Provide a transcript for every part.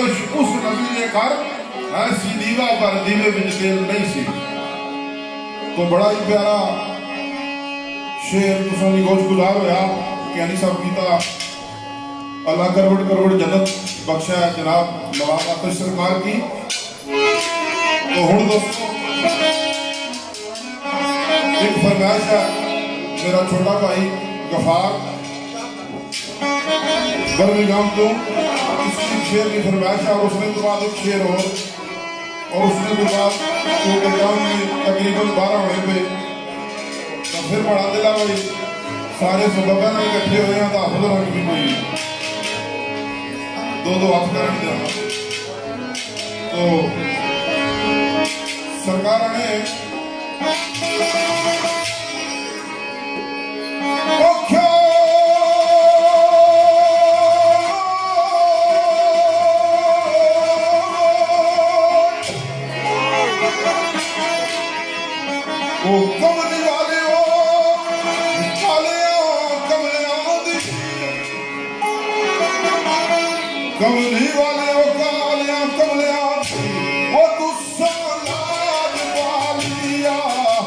फरमाइश उस नबी ने कर ऐसी दीवा पर दीवे में तेल नहीं सी। तो बड़ा ही प्यारा शेर तुसानी गोश गुजार होया कहनी सब कीता। अल्लाह करवड़ करवड़ जन्नत बख्शा है जनाब नवाब आतिश सरकार की। तो हुण दोस्तों एक फरमाइश है मेरा छोटा भाई गफार बर्मिंघम तो इसकी शेर की फरमाइश है और उसने के बाद एक शेर और उसने के बाद प्रोग्राम में तकरीबन 12 होने पे तो फिर बड़ा दिला भाई सारे सबब इकट्ठे हुए हैं तो हाफिज रंग भी कोई दो हाथ कर देना। तो सरकार ने कमली वाले हो कालिया कमलिया वो तू सोलाद वालिया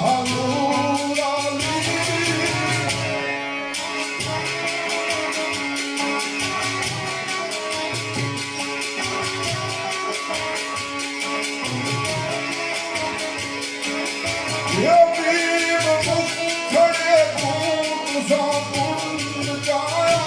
हजूर अली। ये बीम मुखड़े भूत सा कुंड जाया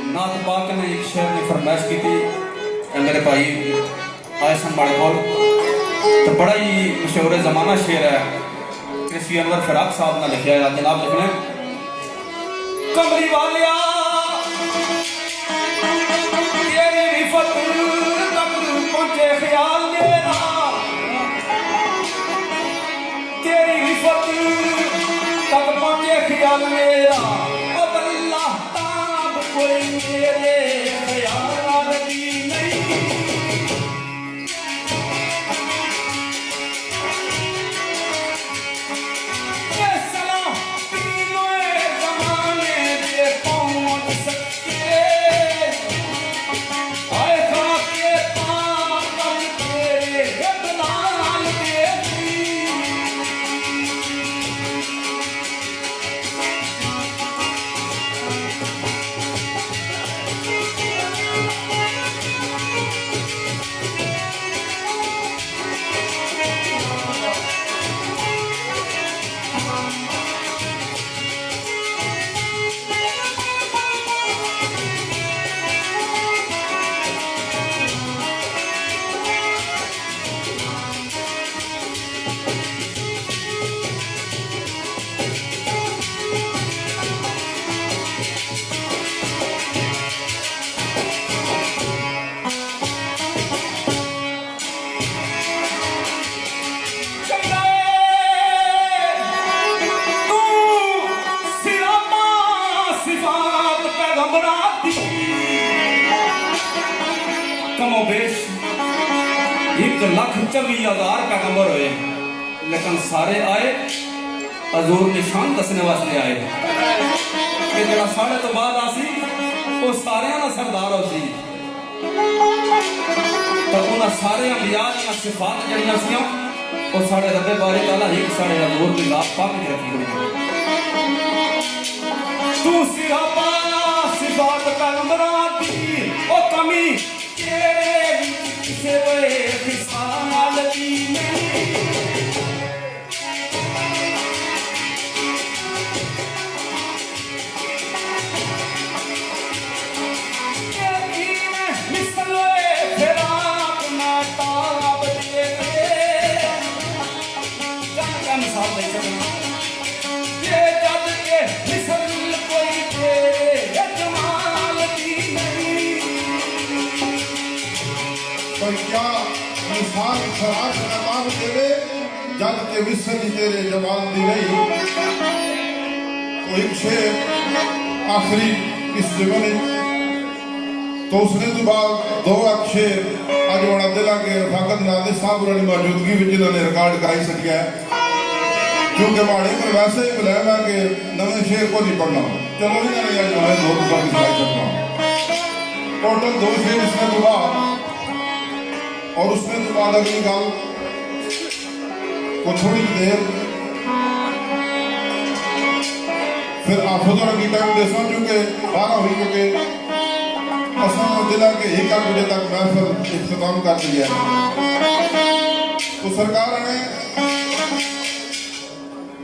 नाथ पाक ने एक शेर की फरमाइश की थी मेरे भाई आए संभाले बोल तो बड़ा ही मशहूर ज़माना शेर है कृषि अनवर फराक साहब ने लिखा है जनाब लिखने कमली वालिया तेरी रिफत तक पहुंचे ख्याल मेरा तेरी रिफत तक पहुंचे ख्याल मेरा अब अल्लाह ताब कोई मेरे ख्याल भी नहीं। पैगंबरा कमो बेश 1,24,000 पैगंबर हुए, लेकिन सारे आए हजूर निशान दसने वास्ते आए कि जरा साढ़े तो बाद आसी वो सारे ना सरदार हो सी। तो उन्हें सारे अंबिया दी सिफात जड़ियां सियां वो साढ़े रब्बे बारे ताला एक साढ़े हजूर की लात पाक के रखी हुई। तू सिरापा सिफात पैगंबरा दी ओ कमी तेरे किसे वे फिसाल दी नहीं। क्या मिसाल खराब नकाब तेरे जग के विसन तेरे जमाल दी नहीं। तो एक शेर आखिरी इस जगह तो उसने तो बाद 2 शेर अज बड़ा दिला के रफाकत नादे साहब की मौजूदगी में जिन्होंने रिकॉर्ड कराई सकिया है, क्योंकि माड़े पर वैसे ही बुलाया मैं कि नवे शेर को नहीं पढ़ना, चलो इन्होंने अज नवे 2 दिखाई सकता। टोटल 2 शेर इसने तो बाद और उसमें तो बाद अगली गल को थोड़ी देर फिर आफत की टाइम देसा क्योंकि 12 हुई, क्योंकि असा जिला के 1 बजे तक महफिल इख्तिताम कर दिया है। तो सरकार ने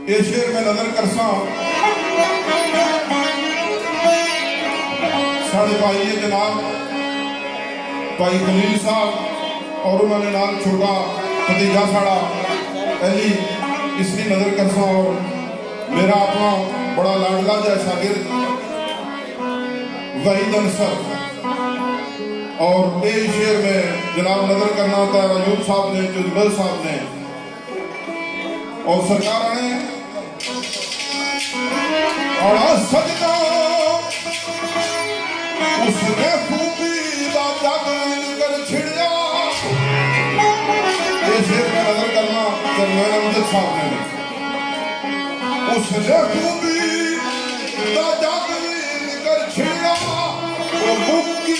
ये शेर में नजर करसा साढ़े भाई जनाब भाई खलील साहब और उन्होंने नाल छोटा भतीजा साड़ा पहली इसकी नजर करसा और मेरा अपना बड़ा लाडला जहा शागिर्द वहीद अंसर और एक शेर में जनाब नजर करना होता है राजूब साहब ने, जुजबल साहब ने और सरकार ने और सजना उसने खूबी दा जग कर छिड़िया। शेर में नजर करना जनरल अमजद साहब ने उसने खूबी दा जग कर छिड़िया वो मुक्की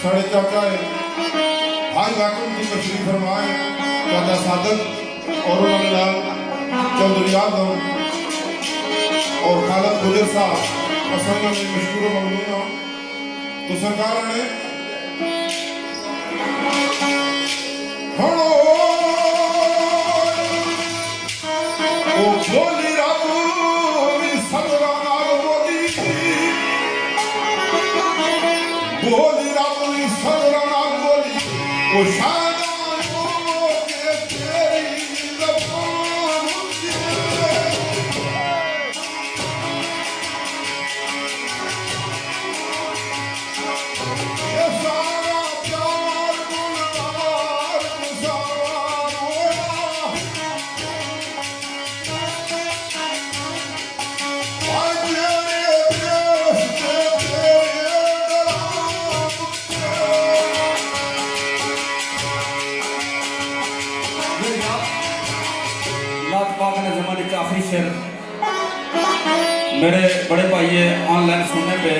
साढ़े चाचा है हाई वाकम की तशरीफ फरमाए चाचा सादक और उन्होंने नाम चौधरी आजम और खालद गुजर साहब असल में मशहूर ममनून हो। तो सरकार ने बोली रब सगरा बोली बोली रब सगरा बोली वो शायद आखिरी शेर मेरे बड़े भाई ऑनलाइन सुनने पे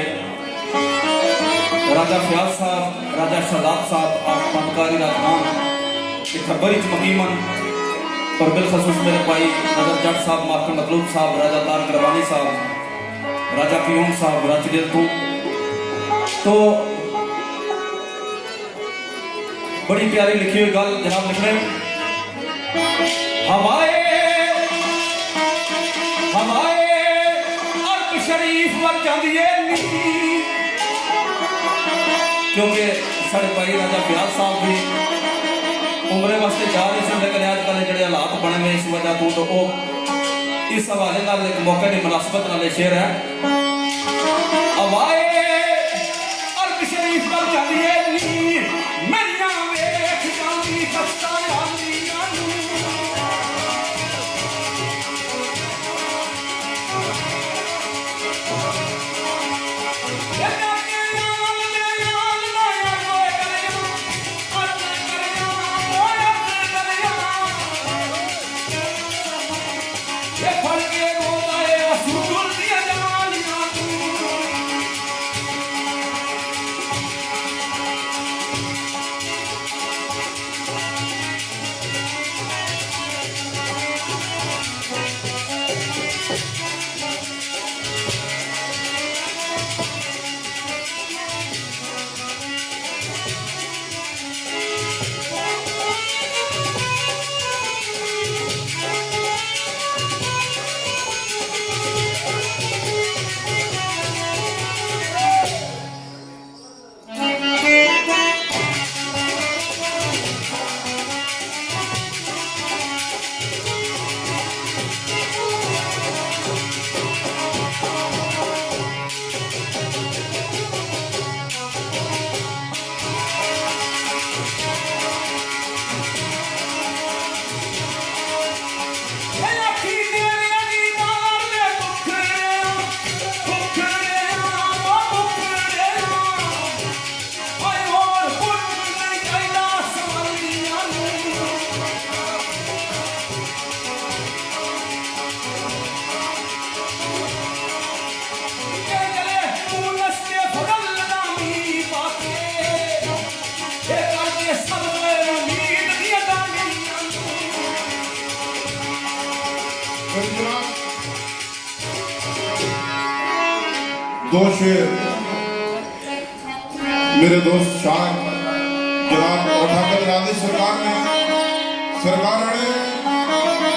राजा फयाज साहब, राजा शहजाद साहब, आप फनकारी राजमान खबरी मकीमन और बिलखसूस मेरे भाई नजर जट साहब, मास्टर मतलूब साहब, राजा तार गरवानी साहब, राजा पियून साहब रच दिल तो बड़ी प्यारी लिखी हुई गल जनाब लिख रहे हवाए हवाए अर्ब शरीफ वल जांदी है क्योंकि साढ़े भाई राजा फयाज साहब भी उम्रे वास्ते जा रहे सन लेकिन अजकल जो हालात बने हुए इस वजह तो वो इस हवाले नाल एक मौके की मुनासबत नाल शेर है हवाए अर्ब शरीफ वल जांदी है मेरिया वेख जांदी कस्ता दो शेर मेरे दोस्त शाह जनाब ठाकर राधी सरकार ने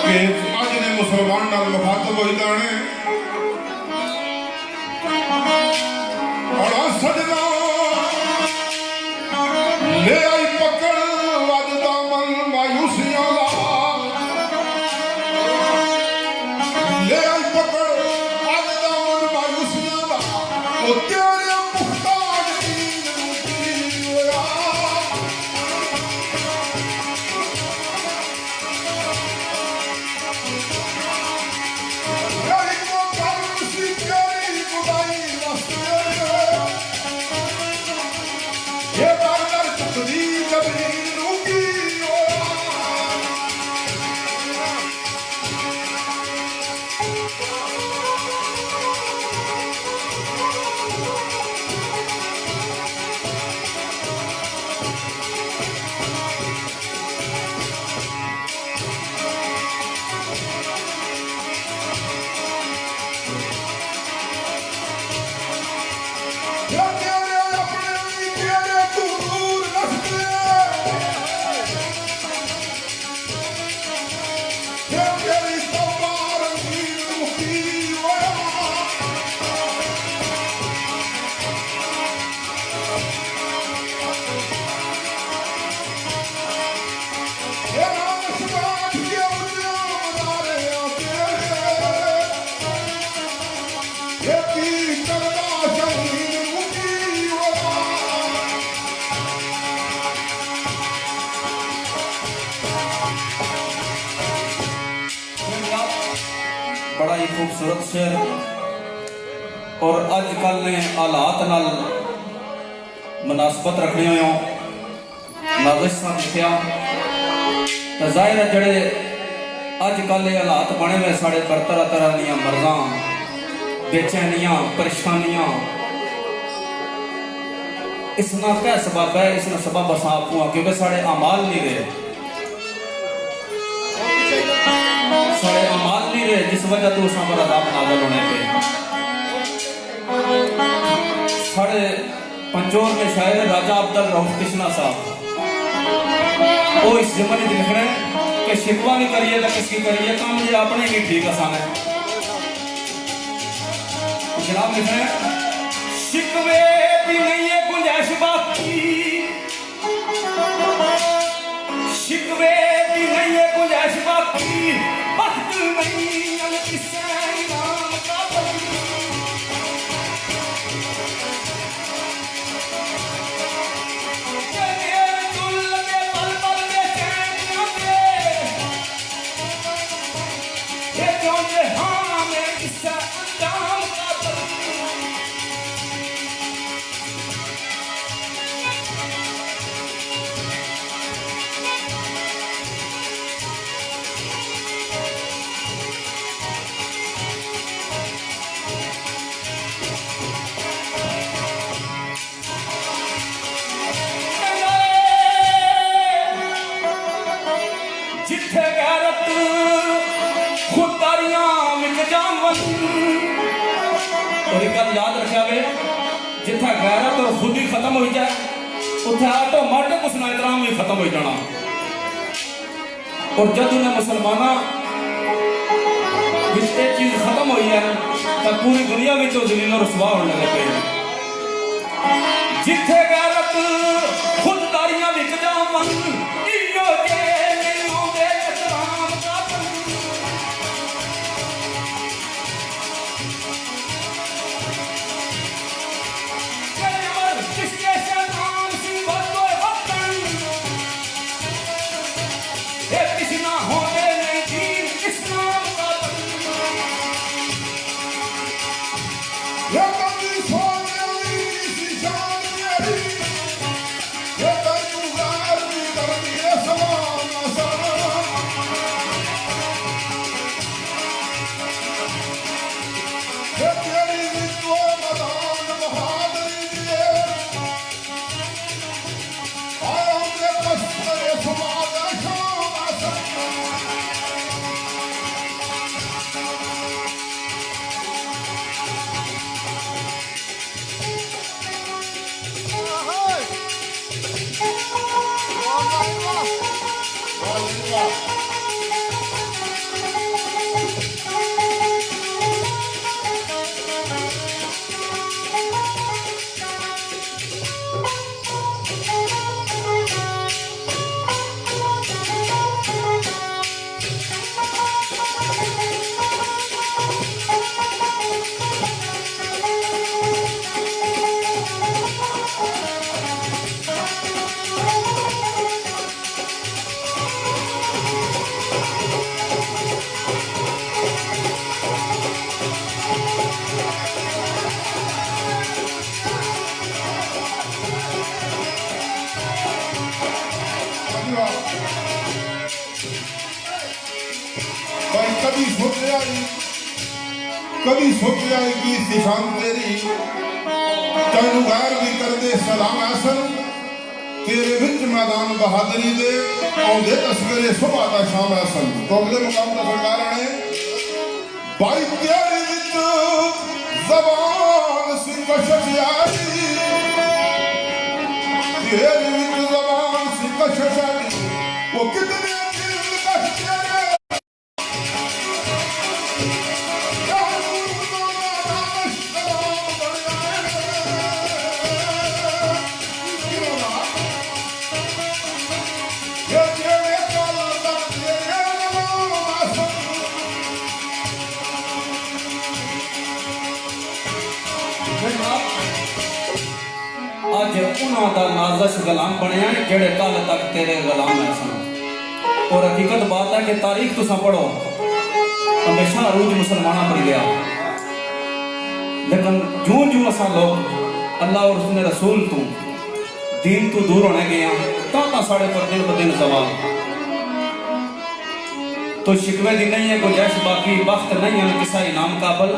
कि अज ने मुसलमान नाल मुखातब होई जाने और सजना ले आई पकड़ वज दामन मायूसियां ले आई पकड़ वज दामन मायूसियां ओ तेरे मुख्तार दीन रूपी होया एक वो कर उसी तेरी खुदाई वास्ते ये बादल तुझी कभी रूपी होया बड़ा ही खूबसूरत शेर और अजकल ने हालात नाल मुनासबत रखने हो नाजिश साहब लिखा तो जाहिर है जड़े अजकल ये हालात बने हुए साढ़े पर तरह तरह दियां मर्दा बेचैनियां परेशानियां इसना क्या सबब है इसना सबब अस आप क्योंकि साढ़े अमाल नहीं रहे साढ़े अमाल नहीं रहे जिस वजह तो उस पर अदाब नाज़िल होने पे साढ़े पंचोर में शायर राजा अब्दुल रऊफ कृष्णा साहब वो इस जमाने में लिख रहे हैं कि शिकवा भी करिए तो किसकी करिए काम ये अपने ही ठीक आसान है। जनाब लिख रहे हैं शिकवे भी नहीं है गुंजाइश बाकी शिकवे भी नहीं है गुंजाइश बाकी वक्त नहीं किससे इनाम का और एक गल याद रखा वे जिथे गैरत और खुद ही खत्म हो जाए उथे ऑटोमेटिक उसका एहतराम भी खत्म हो जाना। और जब उन्हें मुसलमाना ये चीज खत्म हुई है तो पूरी दुनिया में तो जलील और रुसवा होने लगे पे जिथे गैरत खुददारियां विक जावन इयो जे नहीं होंदे एहतराम का कभी सुख जाएगी निशान तेरी तेनू गैर भी कर दे सलाम ऐसन तेरे विच मैदान बहादुरी दे आउंदे तस्करे सुबह का शाम ऐसन। तो अगले मुकाम का सरकार ने भाई तेरे विच जबान सी कशश आई तेरे विच जबान सी कशश आई वो कितने अज उन्होंने नाज़िश गुलाम बने जेड़े कल तक तेरे गुलाम है सन। और हकीकत बात है कि तारीख तुसा पढ़ो हमेशा अरूज मुसलमाना पर गया लेकिन जूं जूं असा लोग अल्लाह और उसने रसूल तू दीन तू दूर होने गए ता साढ़े पर दिन ब दिन सवाल तो शिकवे दी नहीं है गुंजाइश, बाकी वक्त नहीं है किसा इनाम काबल।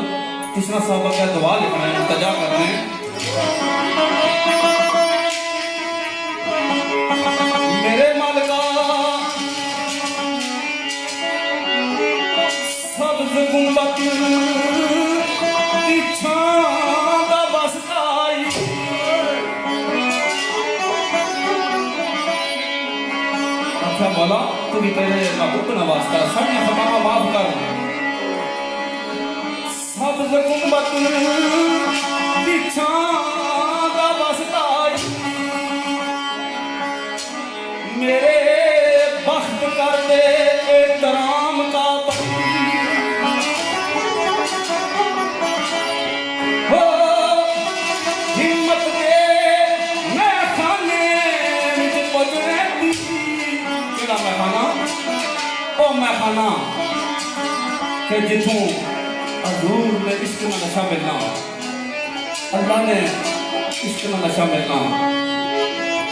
कृष्णा साहब का दुआ लिखना है, मुर्तजा करना है। मेरे मालिका सब्ज गुंबद की छां दा बसता आई, अच्छा बोला तू भी तेरे महबूब का वास्ता साड़ियां खतावां माफ कर। सब्ज गुंबद की छां दा बसता आई, मेरे बख्त कर दे एहतराम का हो, हिम्मत दे मैं खाने विच पुजने दी। केड़ा मैं खाना? ओ मैं खाना कि जिथों हजूर ने इश्क में नशा मिलना, अल्लाह ने इश्क में नशा मिलना।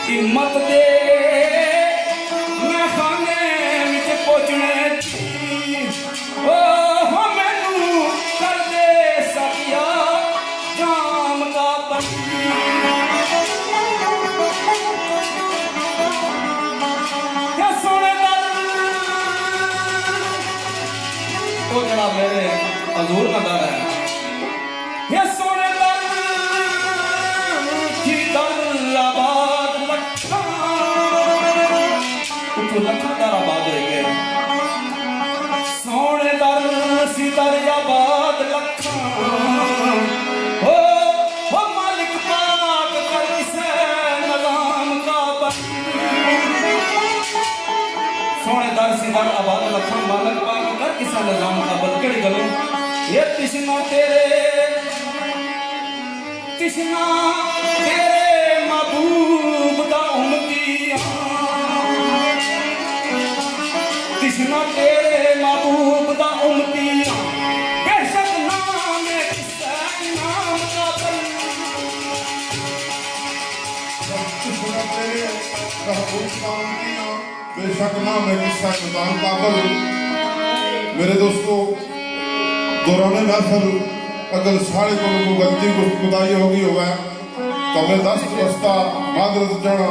हिम्मत दे मैं खाने विच पहुंचने दी, ओ हो मैनू कर दे सकिया जाम का पनी। क्या सोने दर ओ जड़ा मेरे हजूर का दर है, ये सोने दर की दर आबाद लखा, उठो लखा दर आबाद हो गए। सोने दर सी दर आबाद लखा, हो मालिक पाक कर किसे नजाम का बनी। सोने दर सी दर आबाद लखा, मालिक पाक कर किसे नजाम का बन। केड़ी गलों ये तिश्ना तेरे महबूब दा उम्मतियां, तिश्ना तेरे महबूब दा उम्मतियां, बेशक नाम है किसा नाम का बन। तिश्ना तेरे महबूब दा उम्मतियां, बेशक नाम है किसा नाम का बन। मेरे दोस्तों, दौरान महफिल अगर साढ़े को गलती को खुदाई होगी होगा तो मैं 10 वस्ता मादरत जाना।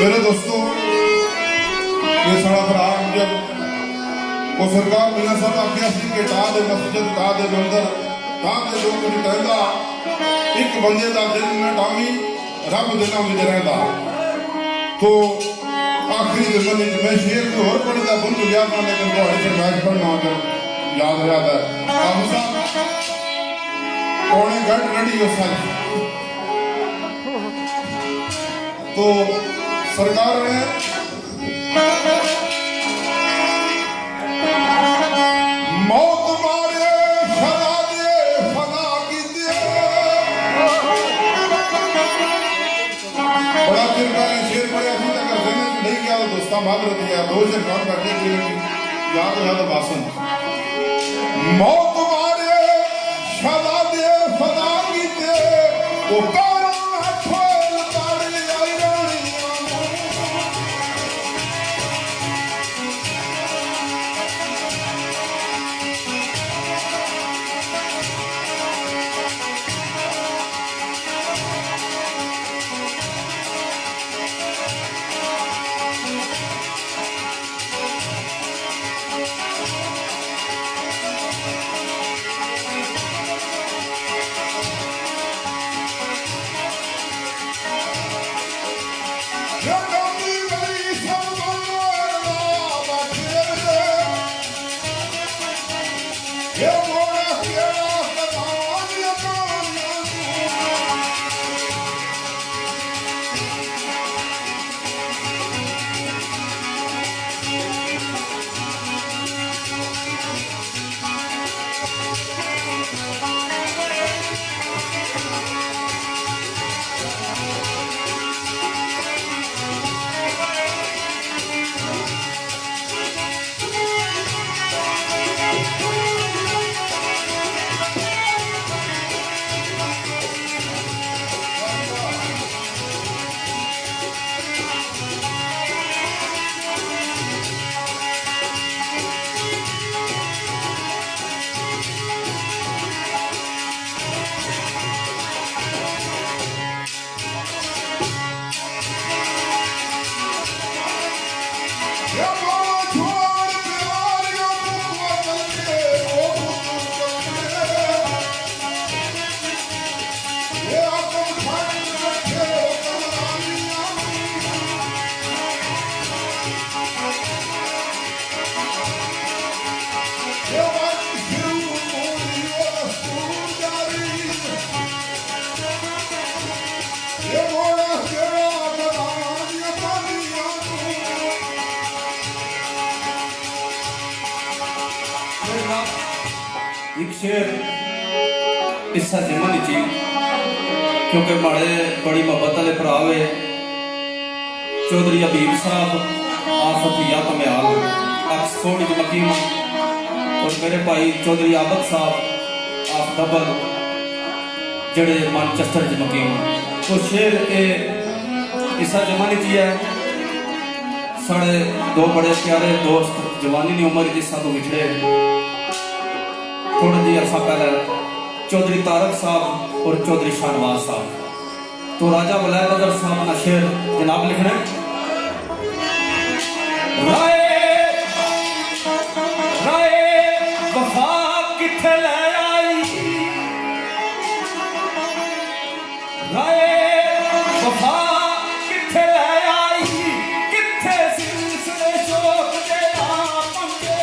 मेरे दोस्तों, ये सारा भरा जब वो सरकार मियां साहब आख्या सी कि टा दे मस्जिद टा दे मंदिर टा दे लोग नहीं कहता एक बंदे का दिल में टावी रब दिलों में रहता। तो आखिरी जमाने में शेर को और पढ़ता भूल गया था, लेकिन तो ऐसे मैच पढ़ना तो याद रहता है। बाबू साहब पौने घंट रड़ी हो सर, तो सरकार ने मौत मारे फना दे फना की दे। बड़ा चिर पहले शेर पढ़िया थी, अगर जहन में नहीं गया तो दोस्ता मादरत दिया दो से काम करते थे, याद भाषण मौत मारे फना दे फना की दे। वो एक शेर इसा जिमन ची क्योंकि माड़े बड़ी मोहब्बत वाले भरावे चौधरी हबीब साहब आफतिया कमयाल ऑक्सफोर्ड मकीम और मेरे भाई चौधरी आबद साहब आफ डबल जड़े मैनचेस्टर मकीम तो शेर इसा जमाने ची है साढ़े दो बड़े प्यारे दोस्त जवानी की उम्र जिस तो बिछड़े थोड़े जी अरसा पहले चौधरी तारक साहब और चौधरी शाहनवाज साहब तो राजा वलायत अदर साहब का शेर जनाब लिखने राय राय वफा किथे ले आई राय वफा किथे ले आई किथे सिलसिले शोक दे पंगे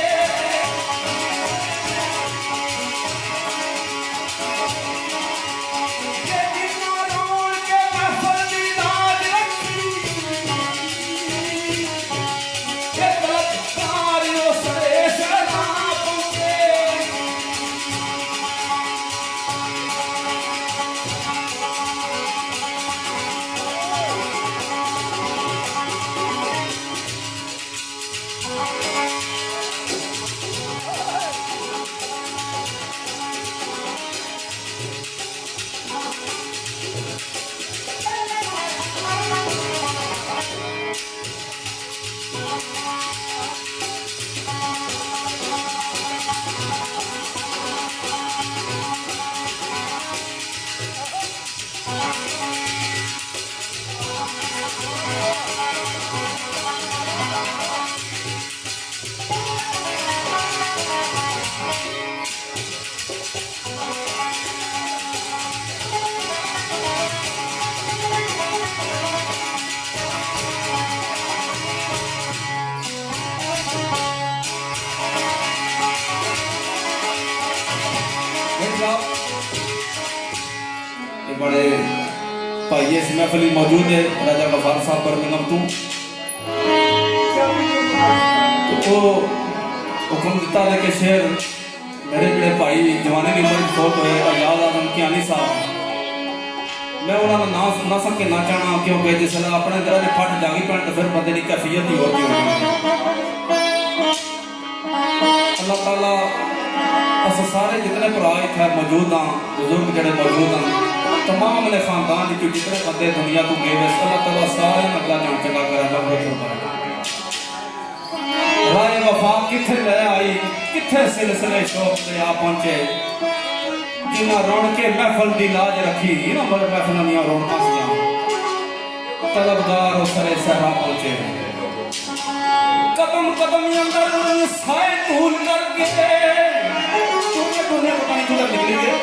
ये जिन्ना रोल के महफल दी लाज रखी ये तलब सारियों सरे शरा पंगे बड़े भाई इस महफिल में मौजूद है राजा गफार साहब बर्मिंघम तो वो हुक्म दिता है कि शेर मेरे बड़े भाई जवानी की उम्र बहुत हुए आजाद आजम कियानी साहब मैं उन्होंने ना सक के ना चाहना क्योंकि जिसले अपने तरह की फट जागी पैन तो फिर बंदे की कैफियत ही होती होगी अल्लाह ताला अस सारे जितने भरा इतने मौजूद हाँ बुजुर्ग जड़े मौजूद हैं तमाम ने खानदान की जितने बंदे दुनिया को गए अल्लाह ताला सारे अगला जान चंगा करे राय वफा किथे ले आई किथे सिलसिले शौक से आ पहुंचे जिन्हें रोन के महफल की लाज रखी ना बड़े महफल दियां रौनक सियां तलबदार उसरे सहरा पहुंचे कदम कदम अंदर साए धूल करके तुम्हें दुनिया पता नहीं किधर निकली है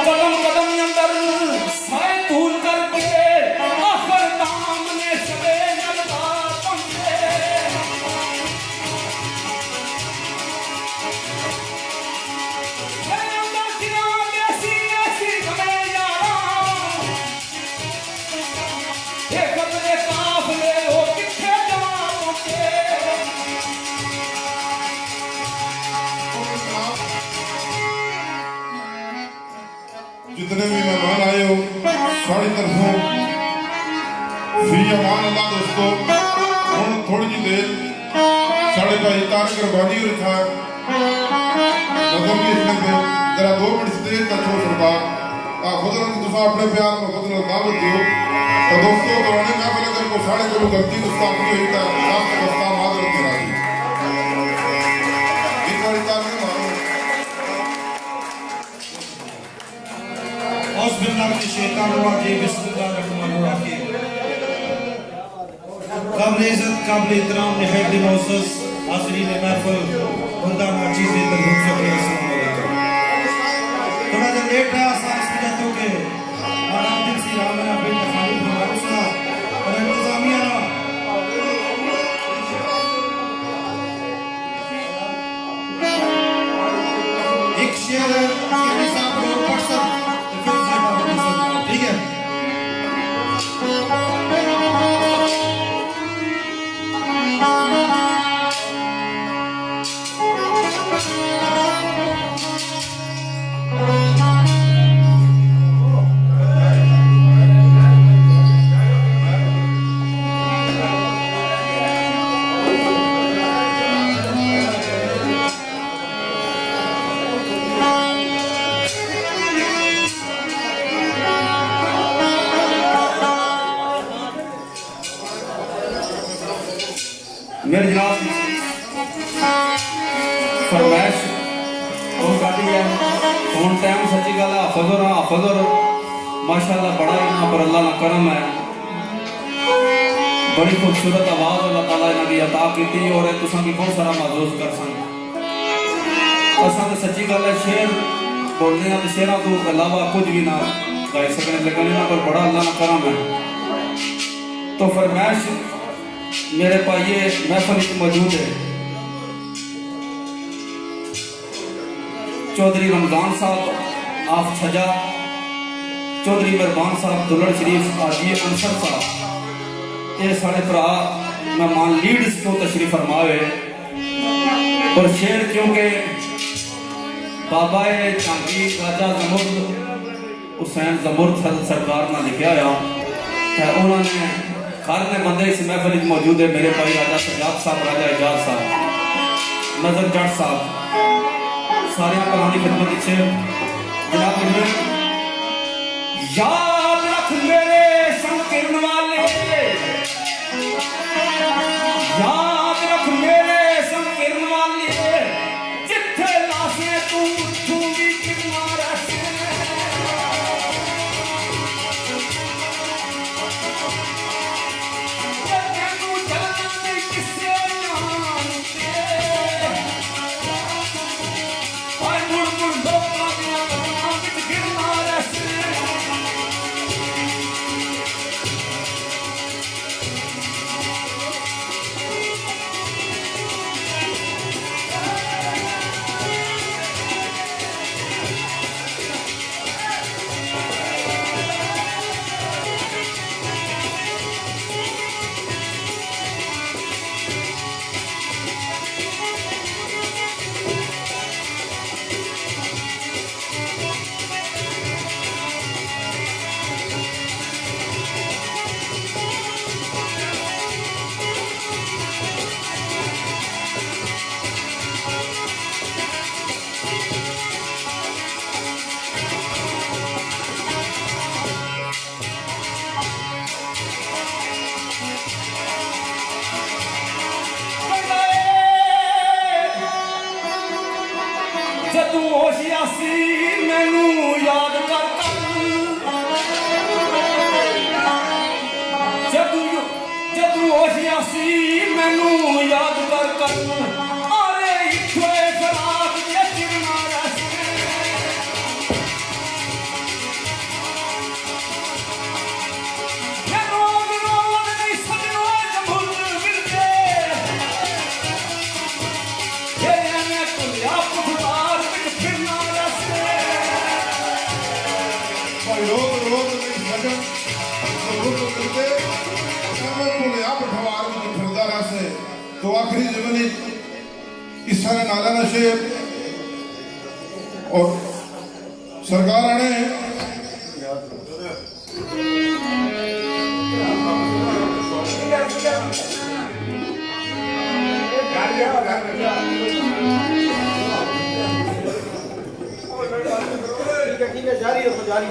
कदम कदम अंदर साए धूल करके आखिर दाम ने सबे जलवा पंगे अंदर किना ऐसी ऐसी गमे यारा ये कदरे काफले हो किथे जमा पंगे जितने भी मेहमान आए हो सारी तरफों फी अमान अल्लाह दोस्तों हम थोड़ी जी देर साढ़े भाई तारक रबानी और था नजर भी इसमें पे जरा 2 मिनट स्टेज का छोड़ सरकार खुद तुसा अपने प्यार में खुद दावत दियो तो दोस्तों दौराने मैं बोले अगर को साढ़े को गलती गुस्ताख की हुई था साथ में गुस्ताख मादर की राजी एक बार तारक मारो औज़ बिल्लाहि मिनश शैतानिर रजीम बिस्मिल्लाहिर रहमानिर रहीम काबिल इज्जत काबिल एहतराम निहायत मोअज़्ज़ज़ हाज़रीन महफ़िल खुदा नाचीज़ तरहूब सके अस्सलाम वालेकुम। थोड़ा जब लेट है आसान समझाते हो कि आराम दिन सी राम ना बिन खाली फरमाओ सुना और इंतजामिया ना एक शेर यानी साहब और पढ़ सब तो फिर ज़्यादा हो सकता ठीक है। मेरे जनाब फरमाइश और गाड़ी है फोन टाइम सच्ची गल हाफिज और माशाल्लाह बड़ा इन्ना पर अल्लाह ना करम है बड़ी खूबसूरत आवाज़ अल्लाह ताला इन्हां दी अता कीती और तुसां भी बहुत सारा महसूस कर सन असां ते सच्ची गल है शेर बोलने वाले शेरां तो अलावा कुछ भी ना गाई सकने लेकिन इन्हां पर बड़ा अल्लाह ना करम है। तो फरमाइश मेरे भाइये महफिल में मौजूद है चौधरी रमजान साहब आफ छजा चौधरी मेहरबान साहब दुल्हन शरीफ हाजी अंसर साहब ये साढ़े भरा मेहमान लीड्स को तशरीफ फरमाए और शेर क्योंकि बाबा झांकी राजा जमुर्द हुसैन जमुर्द सरकार ने लिखा है उन्होंने घर में बंदे इस महफिल में मौजूद है मेरे भाई राजा सजाद साहब राजा एजाज साहब नजर जट साहब सारे पुरानी खिदमत से जनाब याद रख मेरे संकीर्ण वाले याद रख मेरे संकीर्ण वाले जिथे लाशें तू उठूंगी कितना रहसे जदू होशियासी मैनू याद कर जदू होशियासी मैनू याद कर अरे इथों फराक जे चिरना तो आखिरी जमाने इस सारे नाला नशे और सरकार आने ठीक है जारी रखो जारी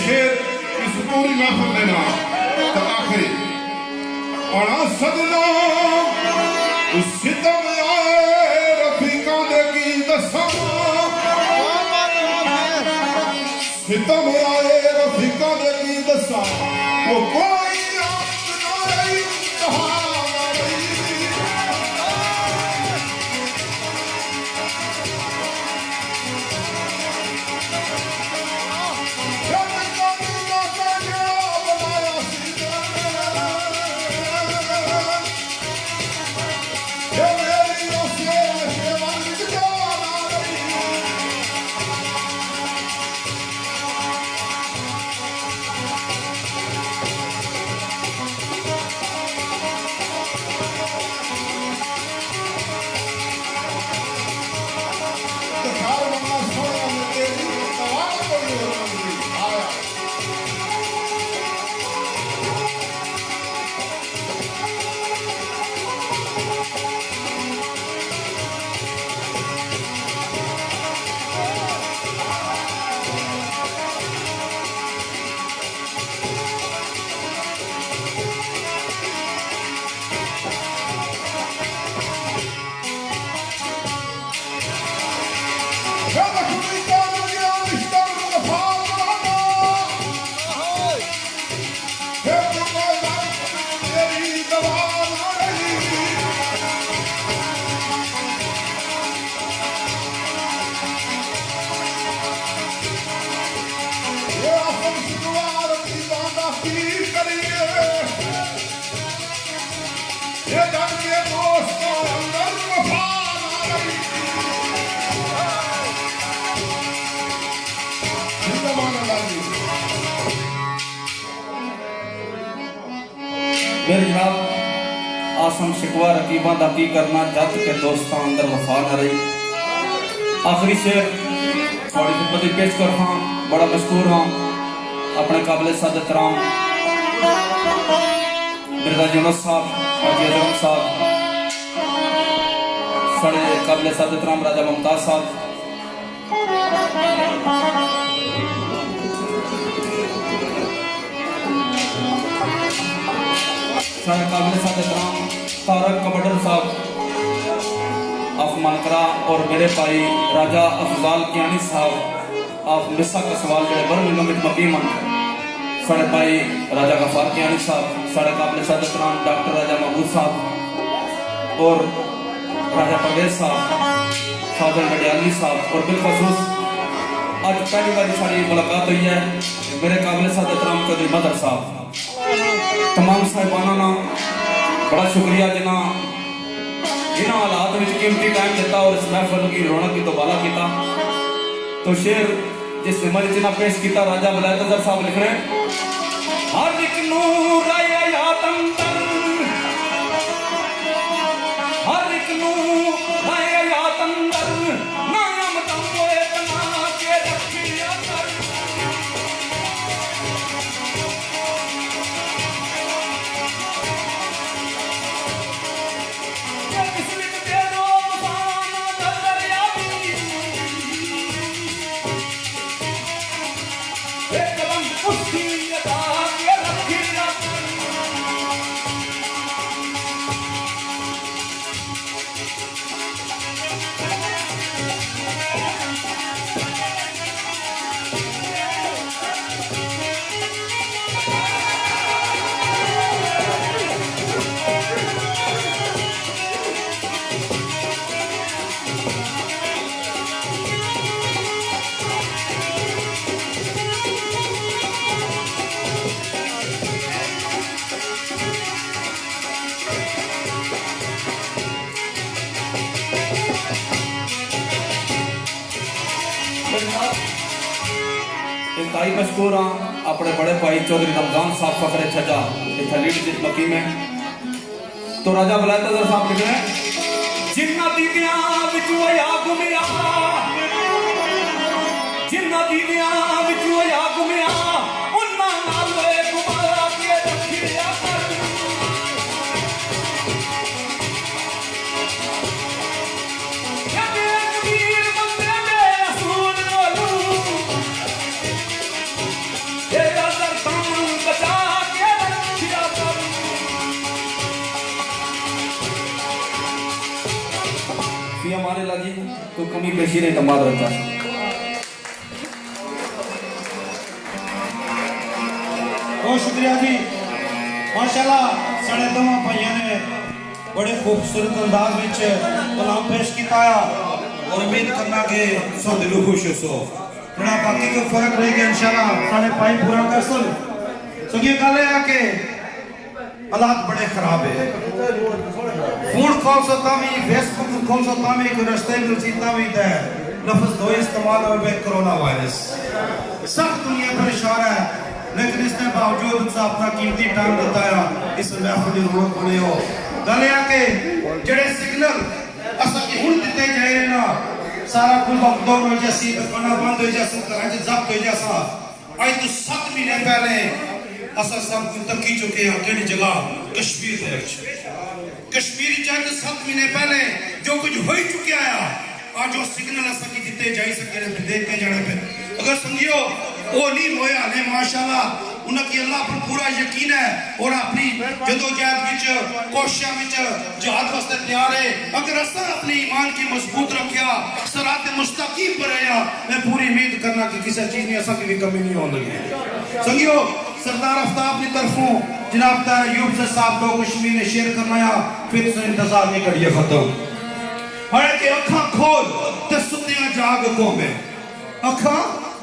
शेर इस पूरी महफिल देना तो आखिरी और सदना उस सितम आए रफीका दे की दसा सितम आए रफीका दे की दसा वो कोई आस ना रही कहा ना रही जब कभी ना कन्या बनाया ये मेरी नौसेरा शेवन जाना रही घर मम्मा सोना में तेरी सवाल कोई और नहीं आया जब खुदी का दुनिया मिस्टर वफादाना है तुम्हारा तेरी दवा ना रही ये हम शुक्रवार की बांधा की करिए ये जन के दोस्तों अंदर वफा ना रही जिंदाबाद लाली मेरे जनाब आसम शिकवा रकीबा दा की करना जत के दोस्तां अंदर वफा न रही। आखिरी शेर थोड़ी खिदमत पेश कर हाँ बड़ा मशहूर हाँ अपने काबिल सादत राम मिर्जा यूनुस साहब हाजी अजम साहब साढ़े काबिल सादत राम राजा मुमताज साहब साढ़े काबिल सादत राम तारक कबडर साहब ऑफ मानकरा और मेरे भाई राजा अफजाल कियानी साहब ऑफ मिसा का सवाल जड़े बर्मिंघम विच मकीमन साढ़े भाई राजा गफार कियानी साहब साढ़े काबिल सादत राम डॉक्टर राजा महमूद साहब और राजा परवेज साहब फादर गडियाली साहब और बिलखसूस आज पहली बार साड़ी मुलाकात हुई है मेरे काबिल सादत राम चौधरी मदर साहब तमाम साहिबाना ना बड़ा शुक्रिया जिन्हें हालात में कीमती टाइम दिता और इस महफिल की रौनक की दोबारा किया। तो शेर जिस निमर जिन्हें पेश किया राजा वलायत अजहर साहब लिख रहे हैं हर एक नूर हर एक नूर नाम तमो इतना के रखिया कर इंतहाई मशहूर हाँ अपने बड़े भाई चौधरी रमजान साहब फखरे छजा लीड मकी में। तो राजा वलायत अजहर साहब लिख रहे हैं जिन्ना दीदियां विच होया गुमिया जिन्ना दीदियां विच होया गुमिया उन्ना नाल गुमारा के रखिया कर हमारे लाजी कोई कमी पेशी नहीं तमाद रहता है। बहुत शुक्रिया जी माशाल्लाह साढ़े दोवां भाइयों ने बड़े खूबसूरत अंदाज में कलाम पेश किया और उम्मीद करना कि सो दिलो खुश हो थोड़ा बाकी को फर्क रह गया इंशाल्लाह साढ़े भाई पूरा कर सुन सो ये गल है कि हालात बड़े खराब है फोन कॉल सो तामी फेसबुक कॉल सो तामी को रास्ते में सीता भी है लफ्ज दो इस्तेमाल हो गए कोरोना वायरस सब दुनिया परेशान है लेकिन इसके बावजूद उसने अपना कीमती टाइम बताया इस महफिल रोक बने हो गल है कि जेड़े सिग्नल असा की हुन दिते जाए ना सारा कुल लॉकडाउन हो जैसी दुकाना बंद हो जैसा तरह से जब्त हो जैसा आज तो 7 महीने पहले असा सब कुछ तकी चुके हैं केड़ी जगह कश्मीर है कश्मीर चाहे तो 7 महीने पहले जो कुछ हो ही चुका है आज वो सिग्नल असा की दिते जाई सके देख के जाने पे अगर समझियो वो नहीं होया ने माशाल्लाह उनकी अल्लाह पर पूरा यकीन है और अपनी जदोजहद विच कोशिशों विच जिहाद वास्ते तैयार है अगर असा अपने ईमान की मजबूत रखया सिरात मुस्तकीम पर आया मैं पूरी उम्मीद करना कि किसी चीज में असा की भी कमी नहीं होने लगी संगियो सरदार आफ्ताब की तरफों जनाब तारा यूब से साहब को कश्मीर ने शेयर करवाया फिर से इंतजार नहीं करिए खत्म हरे के अखा खोल ते सुतिया जाग को में अखा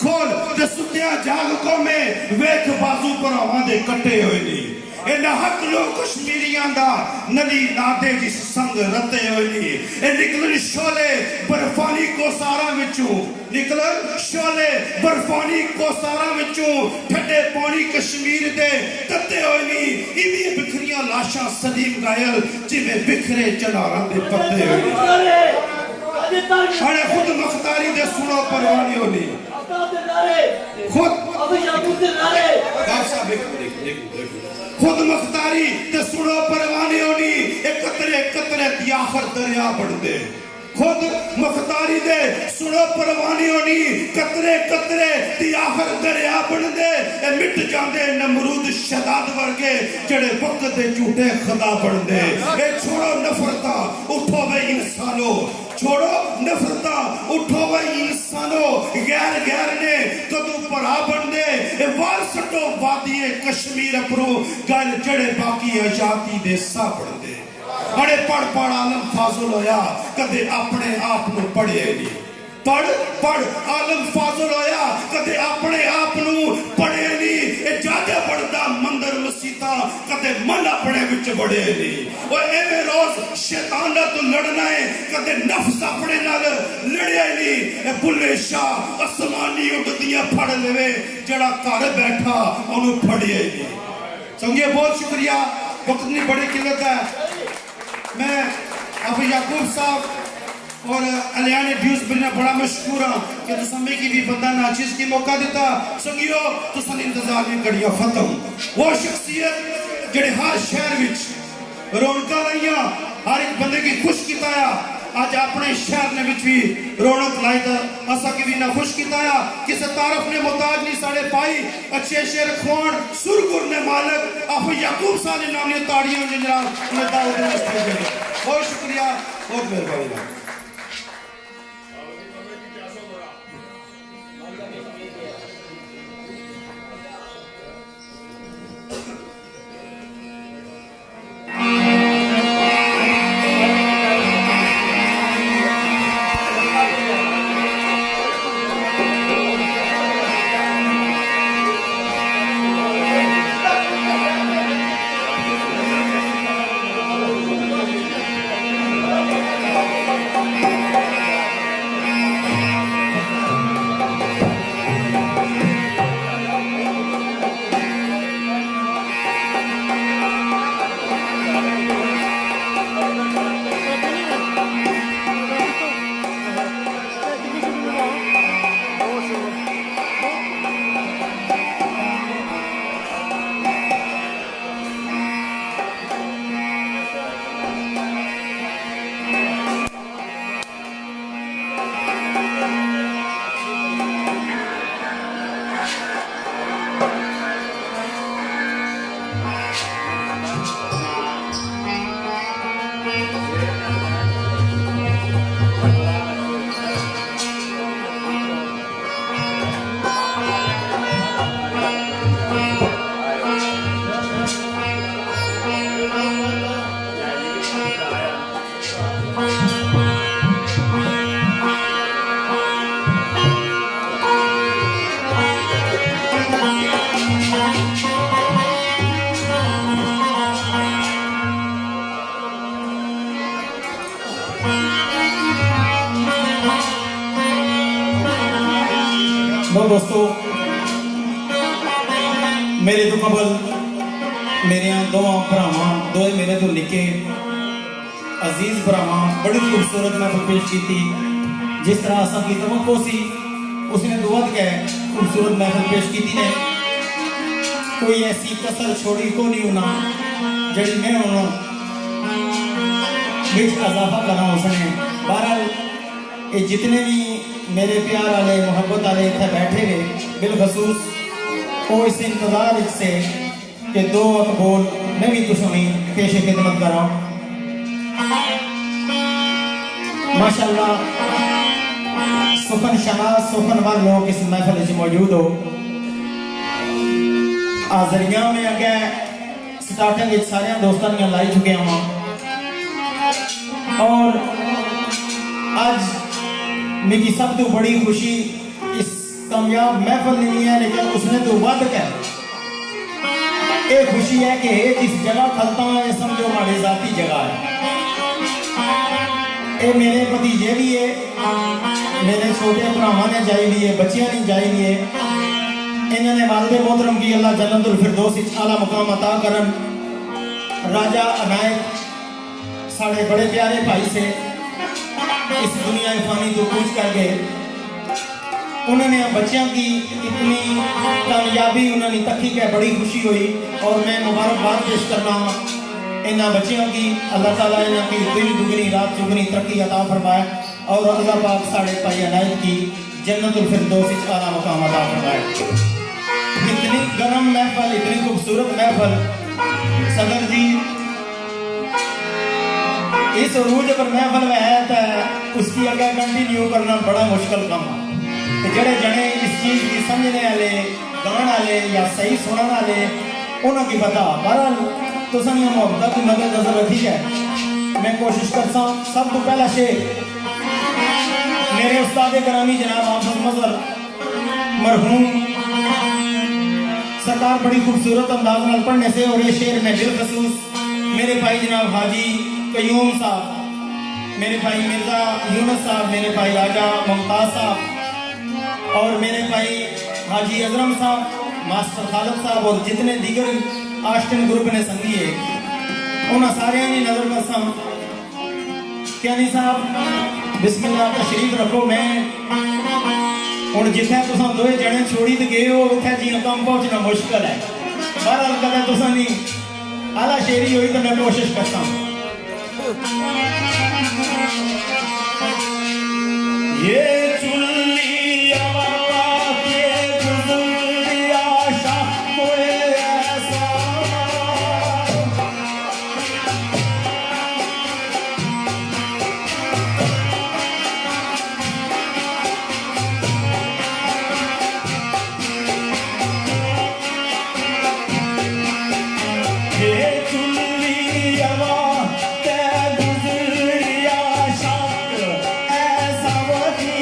खोल ते सुतिया जाग को में वेख बाजू पर आवादे कटे हुए नहीं ए हक लोग कश्मीरियां दा नदी नादे जिस संग रते हुए नहीं ए निकलन शोले बर्फानी कोसारा विचों निकलन शोले बर्फानी कोसारा विचों ठंडे पानी कश्मीर दे तते हुए नहीं इवी बिखरियां लाशां सलीम गायल जिवें बिखरे चनारां दे पत्ते हुए अरे खुद मुख्तारी दे सुनो परवानी होनी खुद खुद मुख्तारी ते सुनो परवानी होनी एक कतरे कतरे दी आखिर दरिया बढ़ दे खुद मुख्तारी दे सुनो परवानी होनी कतरे कतरे दी आखिर दरिया बन दे ए मिट जांदे नमरूद शदाद वर्गे जड़े वक्त दे झूठे खुदा बन दे ए छोड़ो नफरता उठो वे इंसानो छोड़ो नफरता उठो वे इंसानो गैर गैर ने कदू परा बन दे ए वार सटो वादिए कश्मीर अपरो गल जड़े बाकी आजादी दे सा बन दे बड़े पढ़ आलम फाजुल होया कदे अपने आप नु पढ़े नहीं पढ़ आलम फाजुल होया कदे अपने आप नु पढ़े नहीं ए जादे पढ़दा मंदिर मसीता कदे मन अपने विच बड़े नहीं ओ एवे रोज शैतान दा तो लड़ना है कदे नफ्स अपने नाल लड़े नहीं ए बुल्ले शाह आसमानी उड़दियां फड़ लेवे जड़ा घर बैठा ओनु फड़े नहीं संगे बहुत शुक्रिया वक्त नहीं बड़ी किल्लत है मैं अबू याकूब साहब और अलियाने ड्यूस बिना बड़ा मशहूर हाँ कि तुसमें की भी बंदा नाचिस की मौका देता संगियो तुसन इंतजार नहीं करियो खत्म वो शख्सियत जड़े हर शहर विच रौनक लाइया हर एक बंदे की खुश किताया आज अपने शहर ने विच भी रौनक लाई था असा की भी ना खुश किताया किसी तारफ ने मुताज नहीं साढ़े पाई अच्छे शेर खोन सुरगुर ने मालक आप याकूब साहब ने नाम ने ताड़ियों ने जनाब उन्हें दावत में बहुत शुक्रिया बहुत मेहरबानी मेरे तो कबल मेरे दोवां भरावां दोए मेरे तो निके अजीज भरावां बड़ी खूबसूरत महफिल पेश की थी। जिस तरह असा की तवक्को सी उसने तो वध के खूबसूरत महफिल पेश की थी ने कोई ऐसी कसर छोड़ी को नहीं होना जड़ी मैं हूं बिच इजाफा करा उसने। बहरहाल ये जितने भी मेरे प्यार वाले मोहब्बत वाले इतने बैठे हुए बिलखसूस वो इस इंतजार से कि दो बोल मैं भी तुझे पेश खिदमत करा। माशाल्लाह सुखन शनाज सुखन वाल लोग इस महफिल में मौजूद हो। हाजरिया में अगे स्टार्टिंग सारे दोस्तों ने लाई चुके हैं और आज मेरी सब तो बड़ी खुशी इस कामयाब महफिल नहीं है लेकिन उसने तो वध के ये खुशी है कि जिस जगह खलता है ये समझो हमारी जाती जगह है। ये मेरे भतीजे भी है मेरे छोटे भरावां ने जाई भी है बच्चियां ने जाई भी है। इन्होंने वालिद मोहतरम की अल्लाह जन्नतुल फिरदौस आला मुकाम अता करन। राजा अनायत साढ़े बड़े प्यारे भाई से इस दुनिया फानी तो कूच कर गए। उन्होंने बच्चों की इतनी कामयाबी उन्होंने तकी के बड़ी खुशी हुई और मैं मुबारकबाद पेश करना इन्होंने बच्चों की अल्लाह ताला इन्हों की दिन दुगनी रात चुगनी तरक्की अता फरमाए और अल्लाह पाक साढ़े भाई अनायत की जन्नतुल फिरदौस आला मुकाम अता फरमाए। इतनी गर्म महफिल इतनी खूबसूरत महफिल सदर जी इस रूज पर महफिल में है तो उसकी अगर कंटिन्यू करना बड़ा मुश्किल काम है। जड़े जने इस चीज की समझने वाले गाने वाले या सही सुनने वाले उन्होंने की पता। बहरहाल तो सनिया मोहब्बत की मदद नजर रखी है। मैं कोशिश करता हूँ सब तो पहला शेर मेरे उस्ताद करामी जनाब हाफिज मजहर मरहूम सरकार बड़ी खूबसूरत अंदाज में पढ़ने से और ये शेर में बिलखसूस मेरे भाई जनाब हाजी कयूम साहब मेरे भाई मिर्जा यूनुस साहब मेरे भाई राजा मुमताज साहब और मेरे भाई हाजी अजरम साहब मास्टर खालिद साहब और जितने दीगर आस्टन ग्रुप ने संगी है उन्होंने सारे की नजर रखा। क्या नहीं साहब बिस्मिल्लाह तशरीफ रखो। मैं हूँ जिथे तुम दो जने छोड़ी तो गए हो उथे जी कम पहुंचना मुश्किल है। बहरहाल कदे तुम नहीं आला शेरी हुई तो मैं कोशिश करता हूँ। ये चुल्ली अमरवा के गुजरिया शाह कोई ऐसा ये चुल्ली अमरवा के गुजरिया शाह ऐसा वही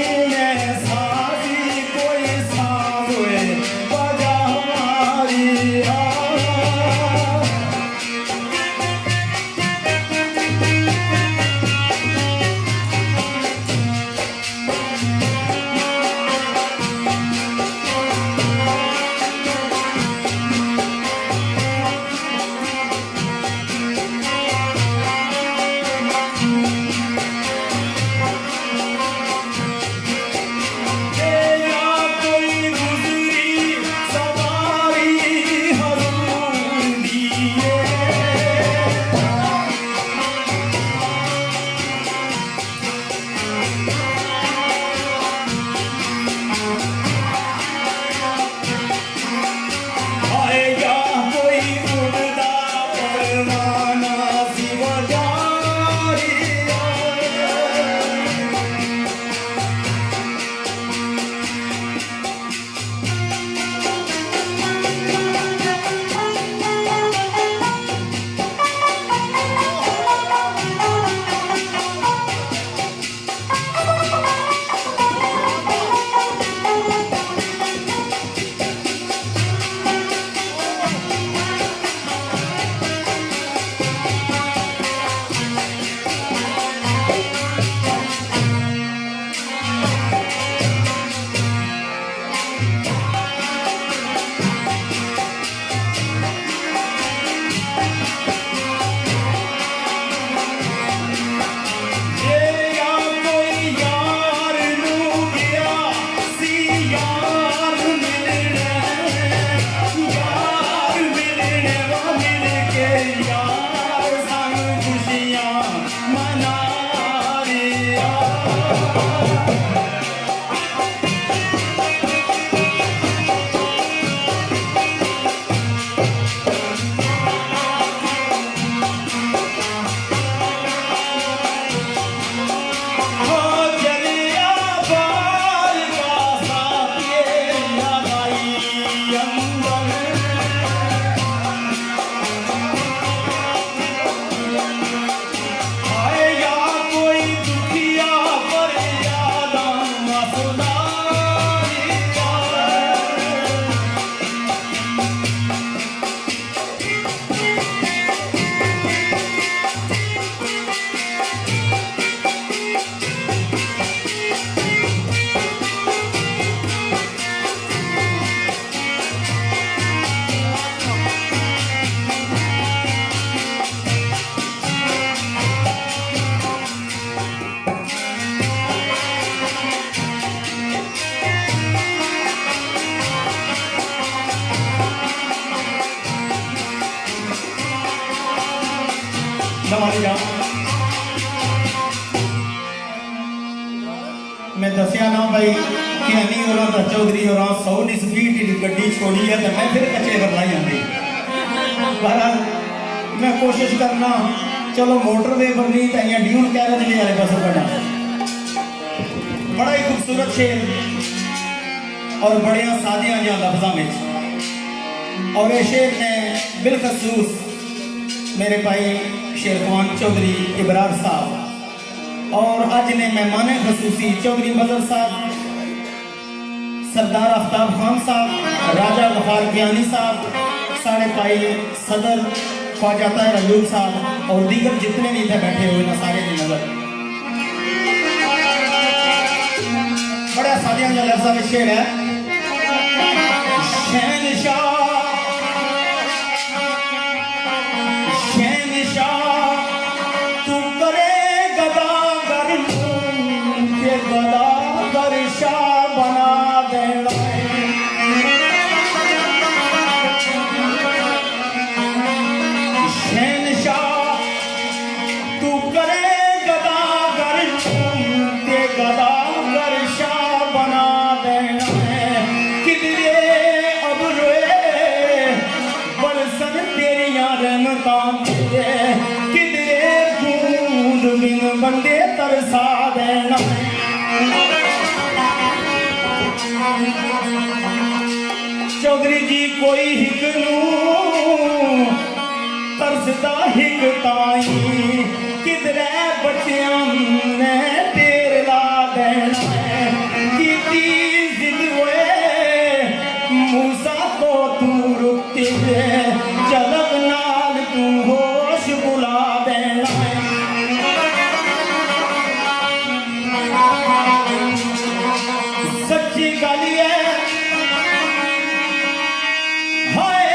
मैं दसिया ना भाई कि अनी और चौधरी और 100 की स्पीड गड्डी छोड़ी है तो मैं फिर कच्चे बदलाई आती पर मैं कोशिश करना चलो मोटरवे पर नहीं तो यहाँ ड्यून कैरेज भी आए बस बना बड़ा ही खूबसूरत शेर और बड़े सादियां जहाँ लफ्जा में और ये शेर ने बिलखसूस मेरे भाई शेरखान चौधरी इबरार साहब और अज ने मेहमान खसूसी चौधरी बदर साहब सरदार आफ्ताब खान साहब राजा गफार कियानी साहब साढ़े भाई सदर ख्वाजा ताहिर अयूब साहब और दीगर जितने भी थे बैठे हुए ना सारे की नजर बड़ा सादियां जो लफ्ज़ में शेर है बंदे तरसा देना चौधरी जी कोई हिक नू तरसदा हिक ताई किधरे बच्चियां ने तेर ला देना की जिद होए मूसा को तू रुकती चलक नाल तू होश बुला देना सच्ची गाली है हाय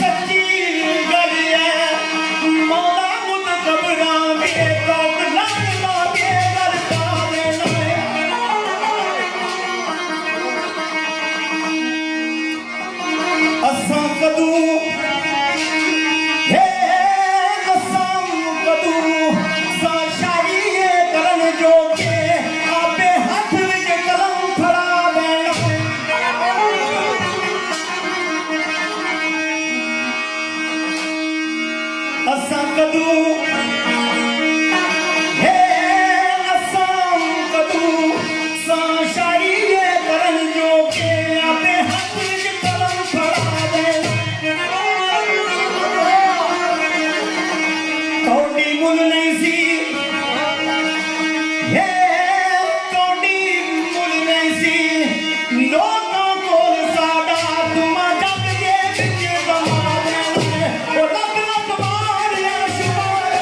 सच्ची गाली है मौला मुद कबरा के कब लगना के गल पा देना असां कदू हे कसम कदू सा शाही करन जो के आपे हाथ विच कलम फड़ा देना असां कदू हे असां कदू सा शाही करन जो के आपे हाथ विच कलम फड़ा देना कौड़ी मुल नहीं सी हे कौड़ी मुल नहीं सी लोगों को सादा तुम जग के बिच बहा देना ओ लख लख बार आशुमार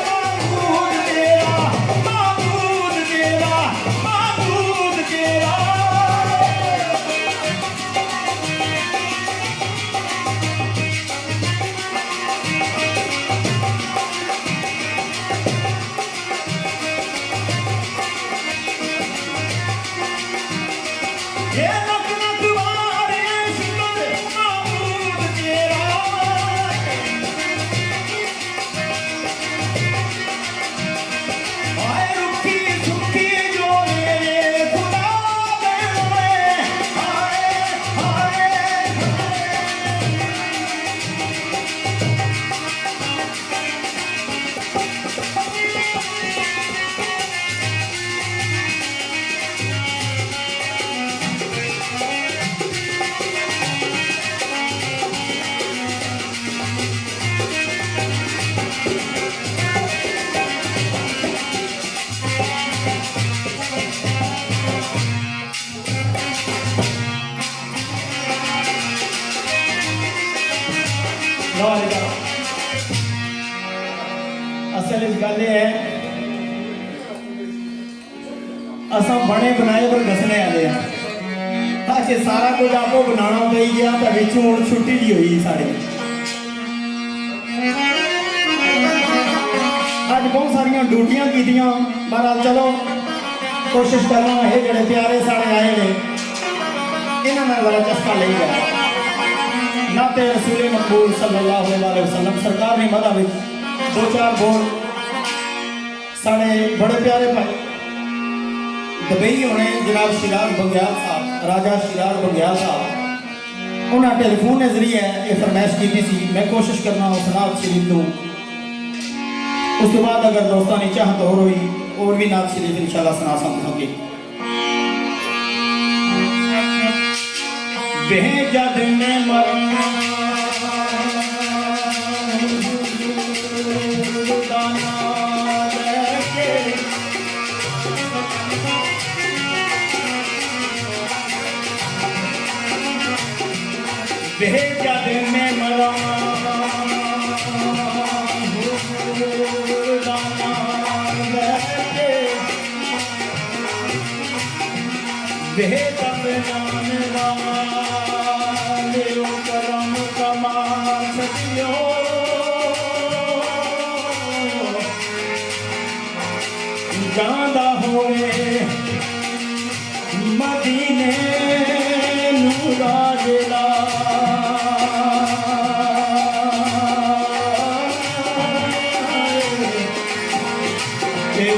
असल इस गल है असा बने बनाए पर दसने वाले हैं अज सारा कुछ आपको बनाना पई गया तो बिच हुण छुट्टी जी हुई साड़ी अज बहुत सारिया ड्यूटियां कीतियां बहरहाल चलो कोशिश करना है जड़े प्यारे साढ़े आए ने इन्होंने वाला चस्का ले गया नाते रसूल मकबूल सल्लल्लाहु अलैहि वसल्लम सरकार ने मदा में दो चार बोल साढ़े बड़े प्यारे भाई दुबई होने जनाब शिराज बंग्याल साहब राजा शिराज बंग्याल साहब उन्हें टेलीफोन के जरिए ये फरमाइश की थी मैं कोशिश करना उस नात शरीफ को उसके बाद अगर दोस्तों ने चाहत और हुई और भी नात शरीफ इंशाल्लाह सुना सकेंगे वह जद में मरना वह जद में मरा वह तब जानवा करम कमा सकियो जादा होए मदीने नूरा जिला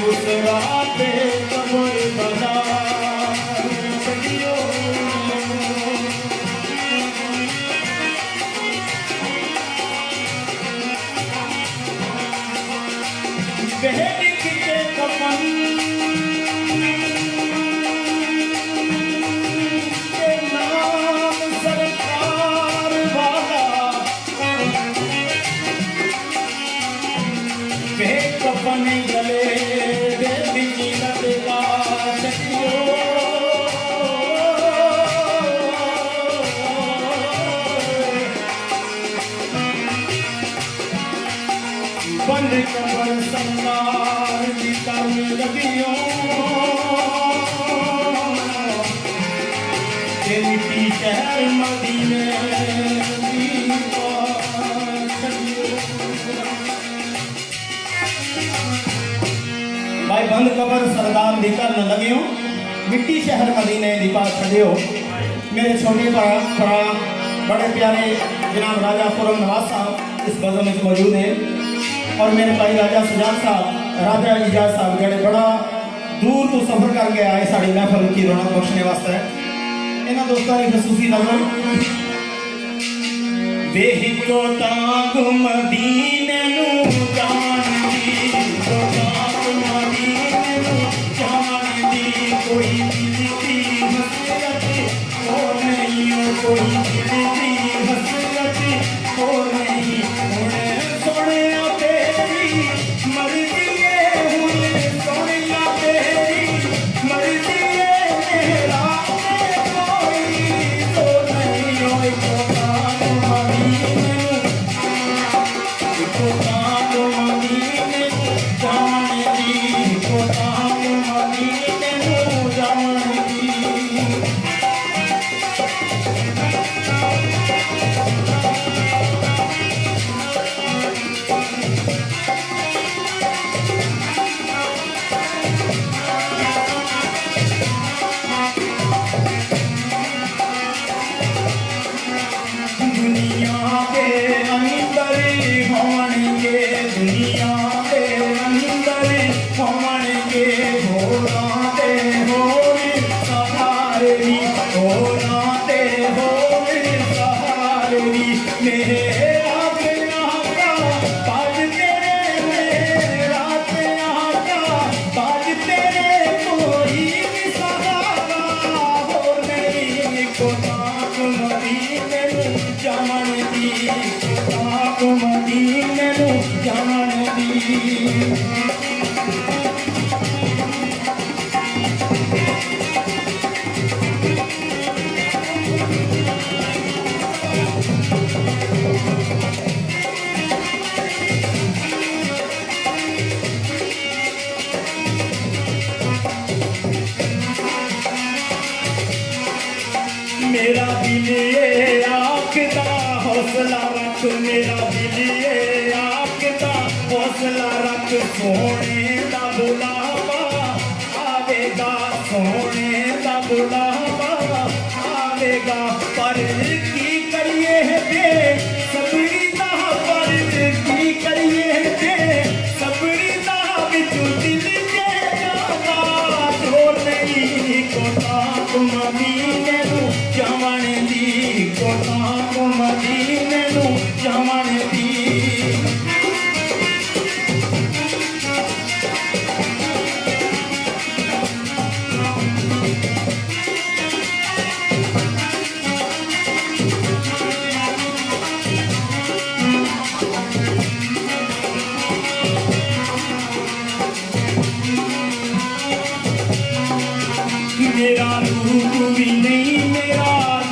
उस रात कबर बना बहन के कफन के नाम सरकार वाला बह कफन गले दे बिजी लगा सकियो बंद कबर संगार की तरम लगियों मिट्टी शहर मदीने भाई बंद कबर सरदार दी कर न लगियों मिट्टी शहर मदीने दी पास छड़ियो मेरे छोटे भरा बड़े प्यारे जनाब राजा खुरम नवाज साहब इस बज़म में मौजूद हैं और मेरे भाई राजा सुजान साहब राजा इजाज साहब जड़े बड़ा दूर तो सफर करके आए साड़ी महफल की रौनक बख्शने वास्ते इन्होंने दोस्तों की खसूसी नजर वेह को तांग मदीने नू जान दी तो तांग मदीने नू जान दी कोई मिलती हसरत और नहीं कोई मिलती हसरत और नहीं होने सोने हौसला रख मेरा दिलिए आखदा हौसला रख सोने दा बुलावा आवेगा सोने दा बुलावा आवेगा पर की करिए बे सबरी दा पर की करिए बे सबरी दा विचू दिल के जावा जोर नहीं कोता तुम मदीने नू जावण दी कोता तुम मदीने नू जावण दी मेरा रूप भी नहीं मेरा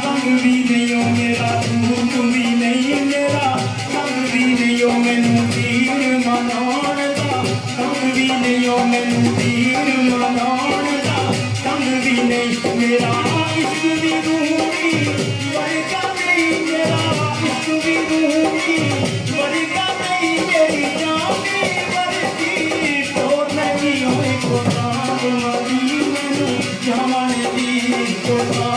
रंग भी नहीं हो मेरा रूप भी नहीं मेरा रंग भी नहीं हो मैनू तीर मनाउण दा रंग भी नहीं हो मैनू तीर मनाउण दा रंग भी नहीं मेरा इश्क भी रूही वर्गा नहीं मेरा इश्क भी रूही वर्गा नहीं मेरी जान भी वर्गी तो नहीं होए कोता मदीने नू जावण दी कोता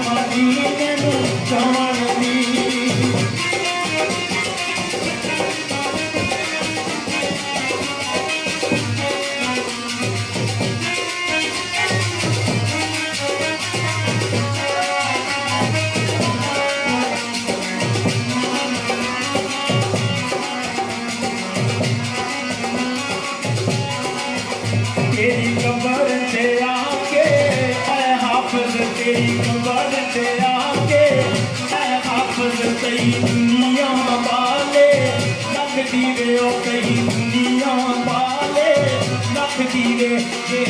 मदीने नू जावण दी तेरी कबर से आके ऐ हाफिज तेरी कबर से आके ऐ हाफिज कई दुनिया वाले लख दीवे ओ कई दुनिया वाले लख दीवे जे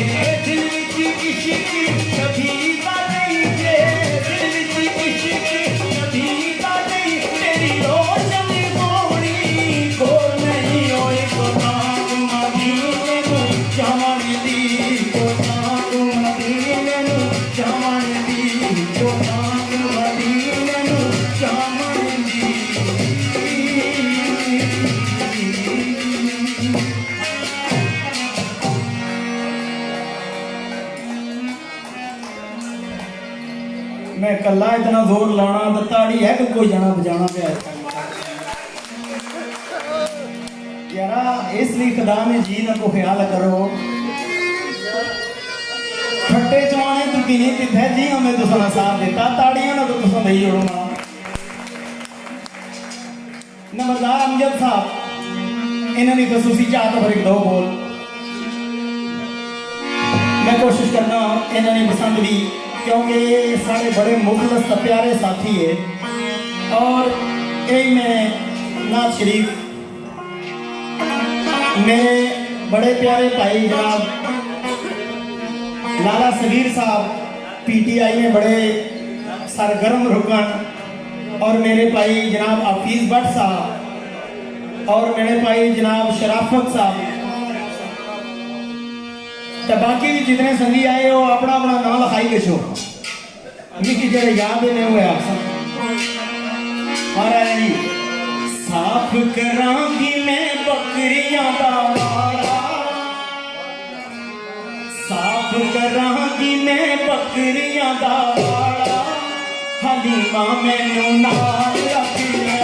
दिल विच इश्क कभी दा नहीं जे दिल विच इश्क कभी दा नहीं तेरी रोशन होनी को नहीं होए कोता मदीने नू जावण दी कोता मदीने नू जावण दी कोता मदीने नू जावण दी मैं कला इतना जोर लाना तो ताड़ी है कि कोई जाना बजाना पे यारा इसलिए खुदा ने जी ना को ख्याल करो खट्टे चवाने तू किने किथे जी हमें तो सारा साथ देता ताड़ियां ना तो तुम नहीं जोड़ना नमरदार अमजद साहब इन्होंने खसूसी चाहत पर एक दो बोल मैं कोशिश करना इन्होंने पसंद भी क्योंकि ये सारे बड़े मुखलस प्यारे साथी है और यही मैं नाथ शरीफ मेरे बड़े प्यारे भाई जनाब लाला सगीर साहब पीटीआई में बड़े सरगर्म रुकन और मेरे भाई जनाब हफीज भट्ट साहब और मेरे भाई जनाब शराफत साहब तो बाकी भी जितने संगी आए वो अपना अपना नाम लिखाई के शो मिकी जरा याद नहीं हुआ महाराज जी साफ करांगी मैं बकरियां दा वाड़ा साफ करांगी मैं बकरियां दा वाड़ा हलीमा मैनू नाल रखिए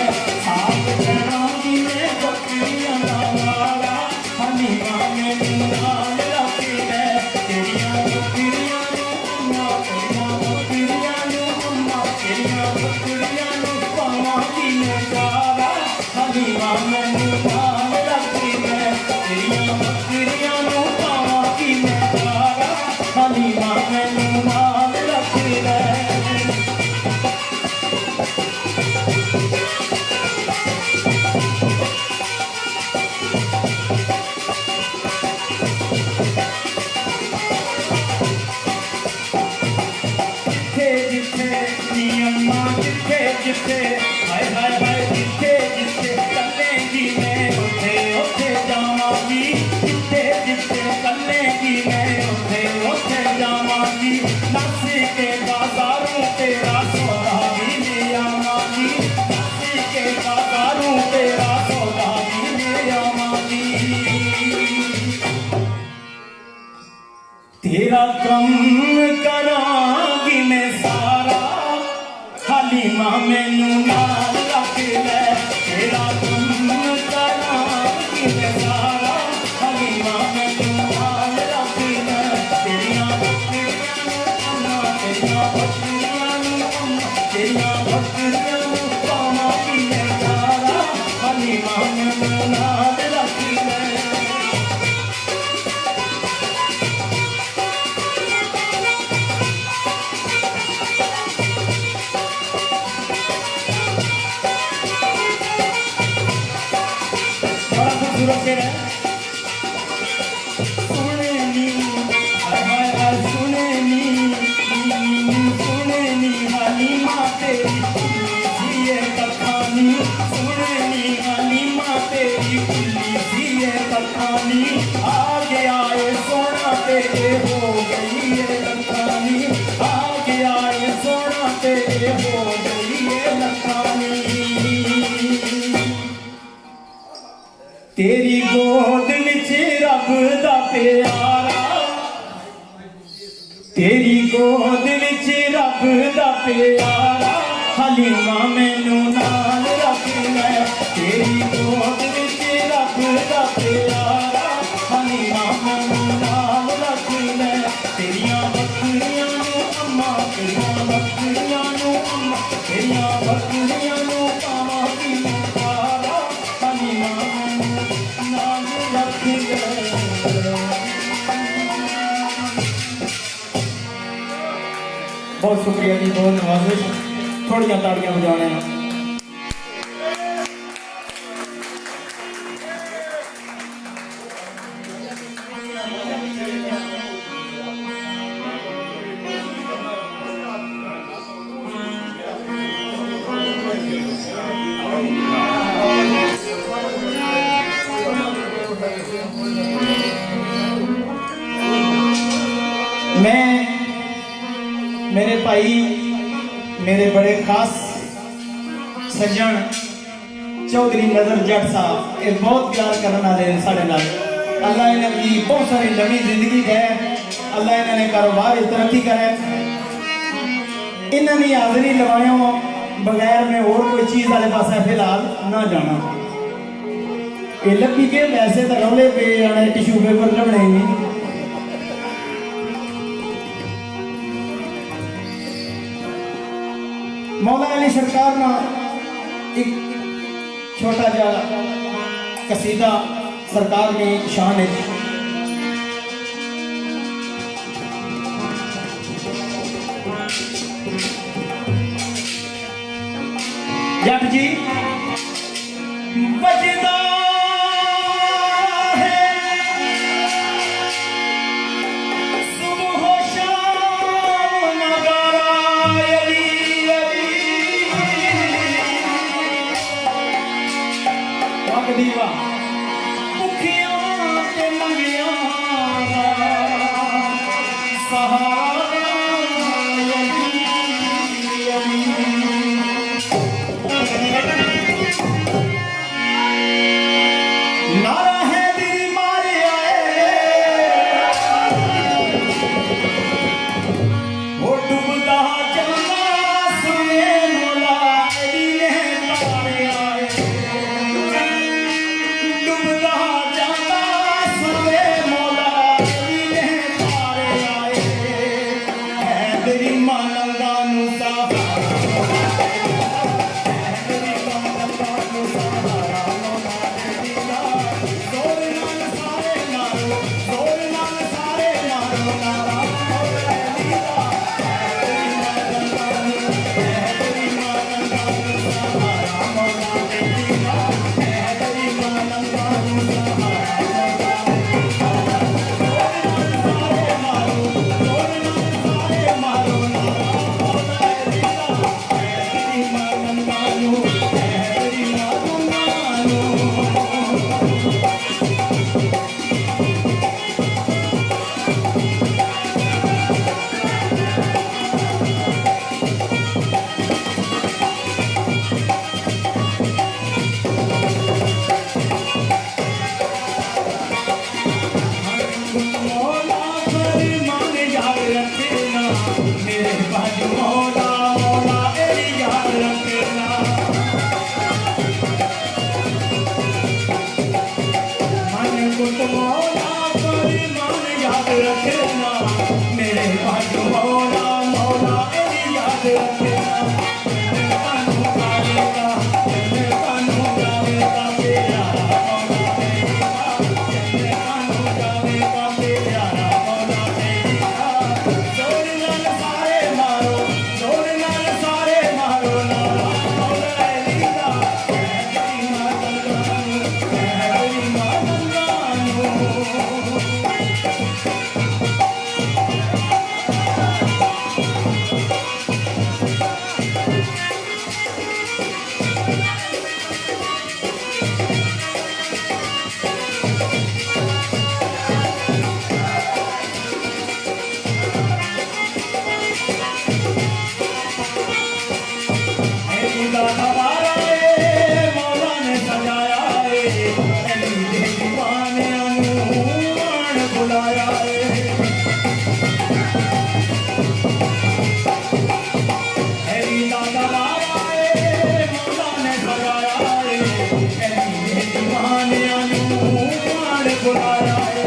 साफ करांगी मैं बकरियां दा वाड़ा हलीमा मैनू नाल रखिए तेरियां बकरियां नू तेरियां बकरियां नू पावां की नजारा हलीमा मैनू नाल रखिए तेरियां बकरियां नू पावां की नजारा हलीमा मैनू नाल रखिए जिथे हाय हाय हाय जिथे जिथे चलेंगी मैं तेरा कम करांगी मैं सारा हलीमा मैनू नाल रख ले तेरा कम करांगी मैं सारा हलीमा मैनू नाल रख ले तेरियां बकरियां नू पावांगी मैं सारा हलीमा मैनू नाल रख ले बड़ा खूबसूरत शेर है सुने नी हाय हाय सुने नी हलीमा तेरी कुल्ली सीए कखानी सुने नी हलीमा तेरी कुल्ली सीए कखानी आगे आए सोना तेरे हो गई है लखानी आगे आए सोना तेरे हो गई है लखानी तेरी गोद विच रब दा प्यारा तेरी गोद विच रब दा प्यारा हलीमा मैनू नाल रख ले तेरी गोद विच रब दा प्यारा हलीमा मैनू नाल रख ले तेरियां बकरियां नू अम्मा तेरियां बकरियां नू अम्मा तेरियां बकरियां नू पावांगी मैं सारा हलीमा मैनू नाल रख ले बहुत शुक्रिया जी बहुत नवाजिश थोड़ियां ताड़ियां बजाने मैं मेरे भाई मेरे बड़े खास सज्जन चौधरी नजर जट साहब ये बहुत प्यार करने वाले साढ़े नाल अल्लाह इन्हें भी बहुत सारी लंबी जिंदगी दे अल्लाह इन्हें कारोबार तरक्की करे इन्हें भी हाजिरी लगाया बगैर में और कोई चीज वाले पास फिलहाल ना जाना ये लगी के वैसे तो रौले पे आने टिश्यू पेपर लभने नहीं मौला अली सरकार ना एक छोटा जा कसीदा सरकार की शान है जट जी बजदा है सुबह शाम नगारा अली दीवा भुखियां ते मंगियां सहारा नारा है दिल मारे आए वो डूबदा चलना सुने मोला अली ने तारे आए डूबदा जाना सुने मोला अली ने तारे आए सजाया है ऐ दीवानियां नू मान बुलाया है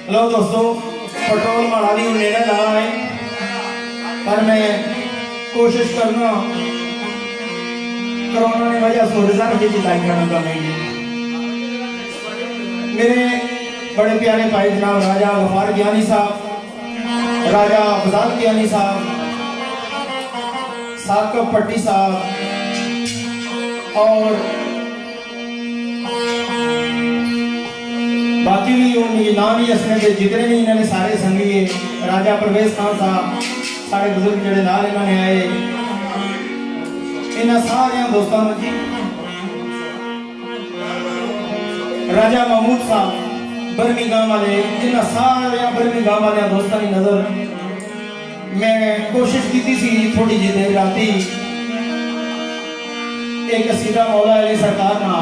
लो दोस्तों पेट्रोल माड़ा भी नेड़े ला है पर मैं कोशिश करना कोरोना की वजह से रिजर्व की लाइक करना नहीं मेरे बड़े प्यारे भाई जनाब राजा गफार ज्ञानी साहब राजा फजाल ज्ञानी साहब साकब पट्टी साहब और बाकी भी उनके नाम ही असने के जितने भी इन्होंने सारे संगी राजा परवेज खान साहब सारे बुजुर्ग जड़े नाल इन्होंने आए इन सारे दोस्तों जी राजा महमूद साहब बर्मिंघम वाले इन सारे बर्मिंघम वाले दोस्तों की नजर मैं कोशिश की थी थोड़ी जी देर राती एक सीधा मौला अली सरकार ना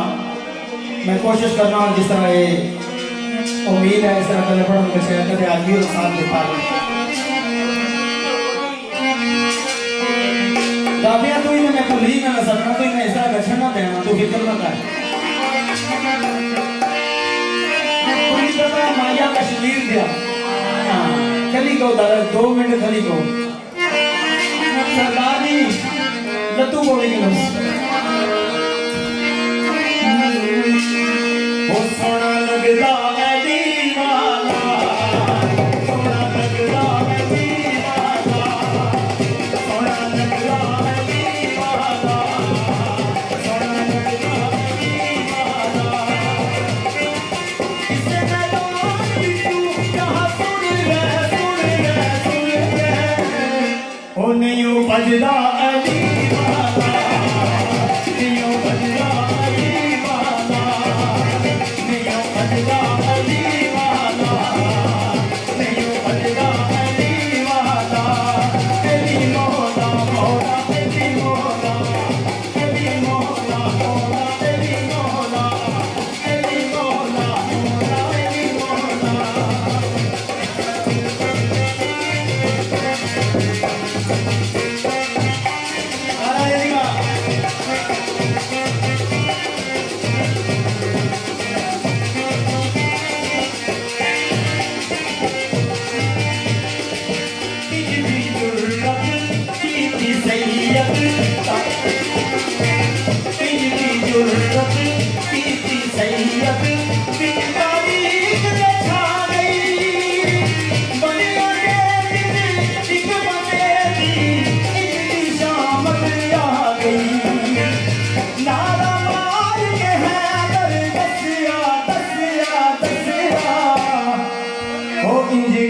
मैं कोशिश करना जिस तरह ये उम्मीद है इस तरह पहले पढ़ने के शायद कदे आज भी साथ दे पा रहे दाबिया तो इन्हें मैं कुली ना सकना तो इन्हें ऐसा दर्शन ना देना तो फिक्र ना कर पूरी तरह माया कश्मीर दिया खली को दादा 2 मिनट खली को सरदार जी लत्तू बोले के वो सोना लगदा बजदा अली वाला नियो बजदा अली वाला नियो बजदा अली वाला नियो बजदा अली वाला तेरी मौला मौला तेरी मौला तेरी मौला मौला तेरी मौला तेरी मौला मौला तेरी मौला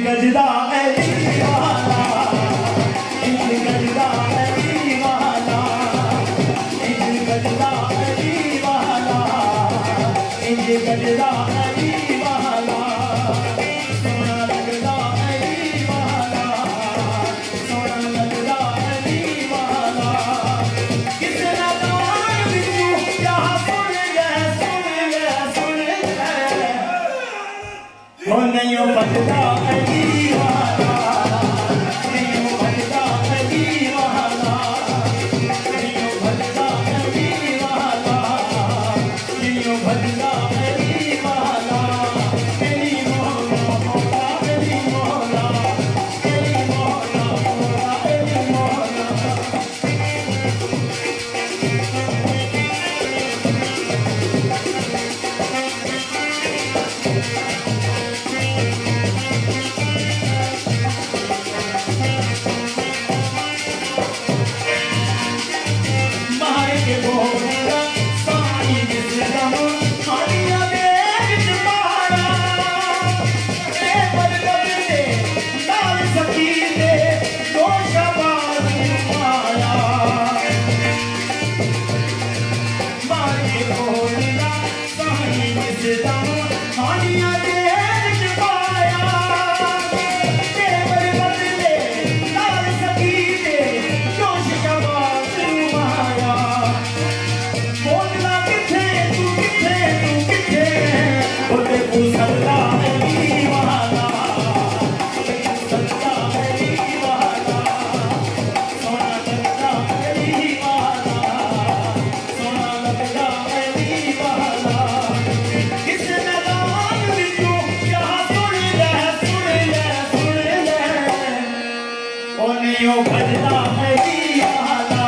गजदा अली वाला गजदा अली वाला गजदा अली वाला गजदा अली वाला भजदा अली वाला नहीं भजदा अली वाला नहीं भजदा अली वाला नहीं भजदा अली वाला अली मौला मौला अली मौला अली मौला मौला अली मौला मारे के बोला साई जिसम हानिया दे विच मारा ए बरकत दे लाल फकीर दे दो शबाज माया मारे के बोला साई जिसम हानिया दे विच माया ए बरकत दे लाल फकीर दे दो शबाज माया बोलना किथे तू बोले तू सल्ला अली वाला सल्ला अली वाला सोना लगदा अली वाला सोना लगदा अली वाला किस मैदान विचों जहां सुन ले ओ नहीं ओ भजदा अली वाला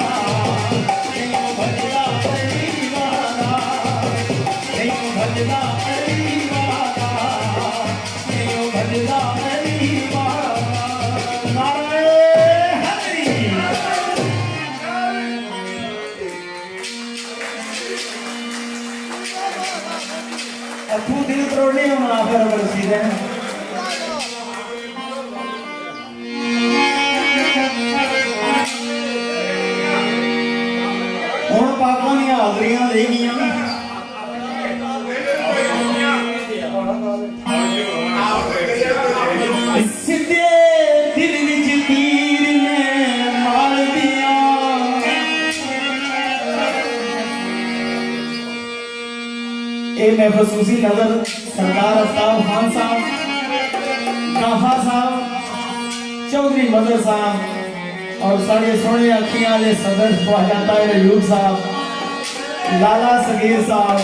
नहीं ओ भजदा अली वाला नहीं ओ भजदा अली वाला नहीं ओ भजदा अली वाला नारे हरी अथू दिल तोड़ने होना फिर रसीदे ਹੁਣ ਪਾਕਾਂ ਦੀਆਂ ਹਾਜ਼ਰੀਆਂ ਦੇ ਗਈਆਂ ਸਿੱਧੇ ਦਿਲ ਵਿੱਚ ਤੀਰ ਨੇ ਮਾਰ ਦਿਆ ਇਹ ਮੈਂ ਖਸੂਸੀ ਨਜ਼ਰ ਸਰਦਾਰ ਅਫਤਾਬ ਖਾਨ साहब गाफा साहब चौधरी मदर साहब और साढ़े सोने अखियां वाले सदर ख्वाजा ताहिर अयूब साहब लाला सगीर साहब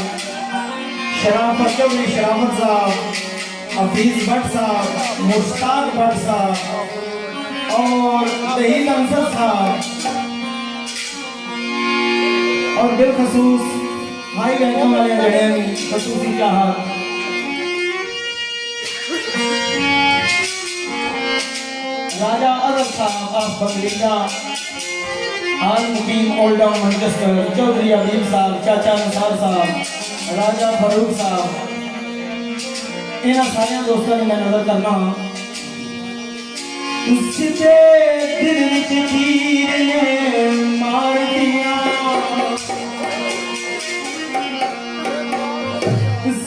शराफत चौधरी शराफत साहब हफीज भट्ट साहब मुश्ताक भट्ट साहब और तहीद अंसर साहब और बिलखसूस हाई रैंक वाले जड़े खसूसी चाहत राजा अरब साहब ऑफ बंगलिया हाल मुकीम old town Manchester Chaudhary Abib साहब चाचा निसार साहब राजा फारूक साहब इन सारे दोस्तों ने मैं नजर करना सिद्धे दिल विच तीर ने मार दिया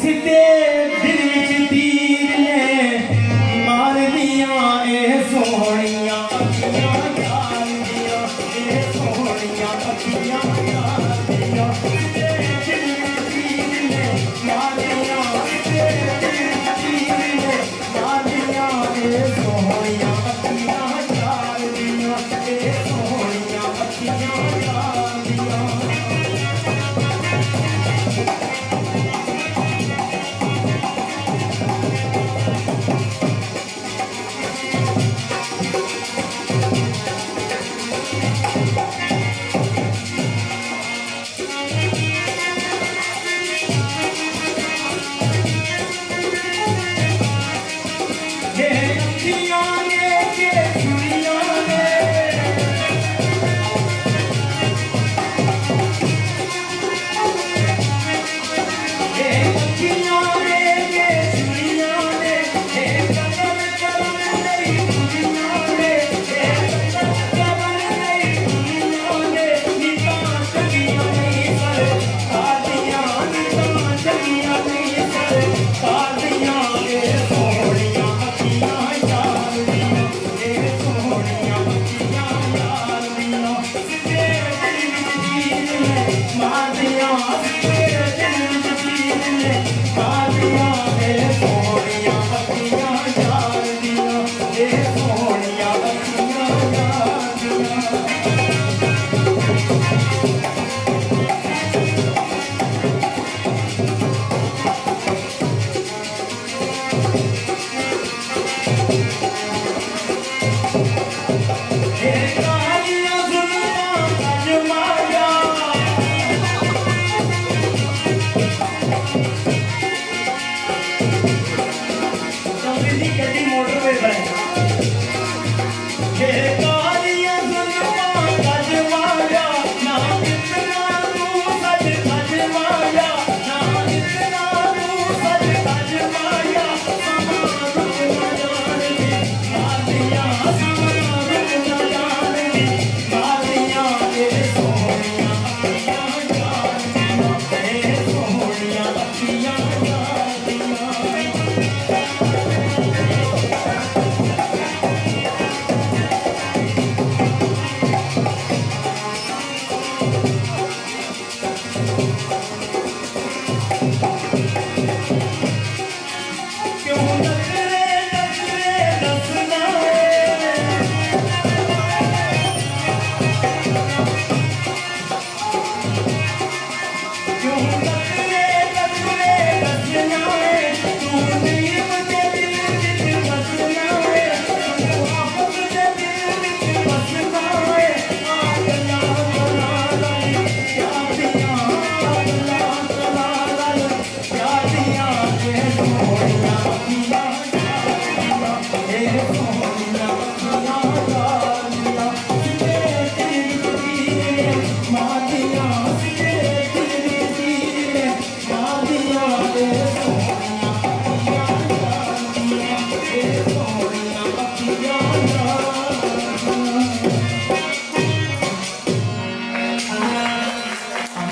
सिद्धे दिल विच तीर ने मार दिया ए सोहणियां अखियां यार दिया ए सोहणियां अखियां यार दिया सिद्धे दिल विच तीर ने मार दिया सिद्धे दिल विच तीर ने मार दिया ए सोहणियां अखियां यार दिया ए सोहणियां अखियां यार दिया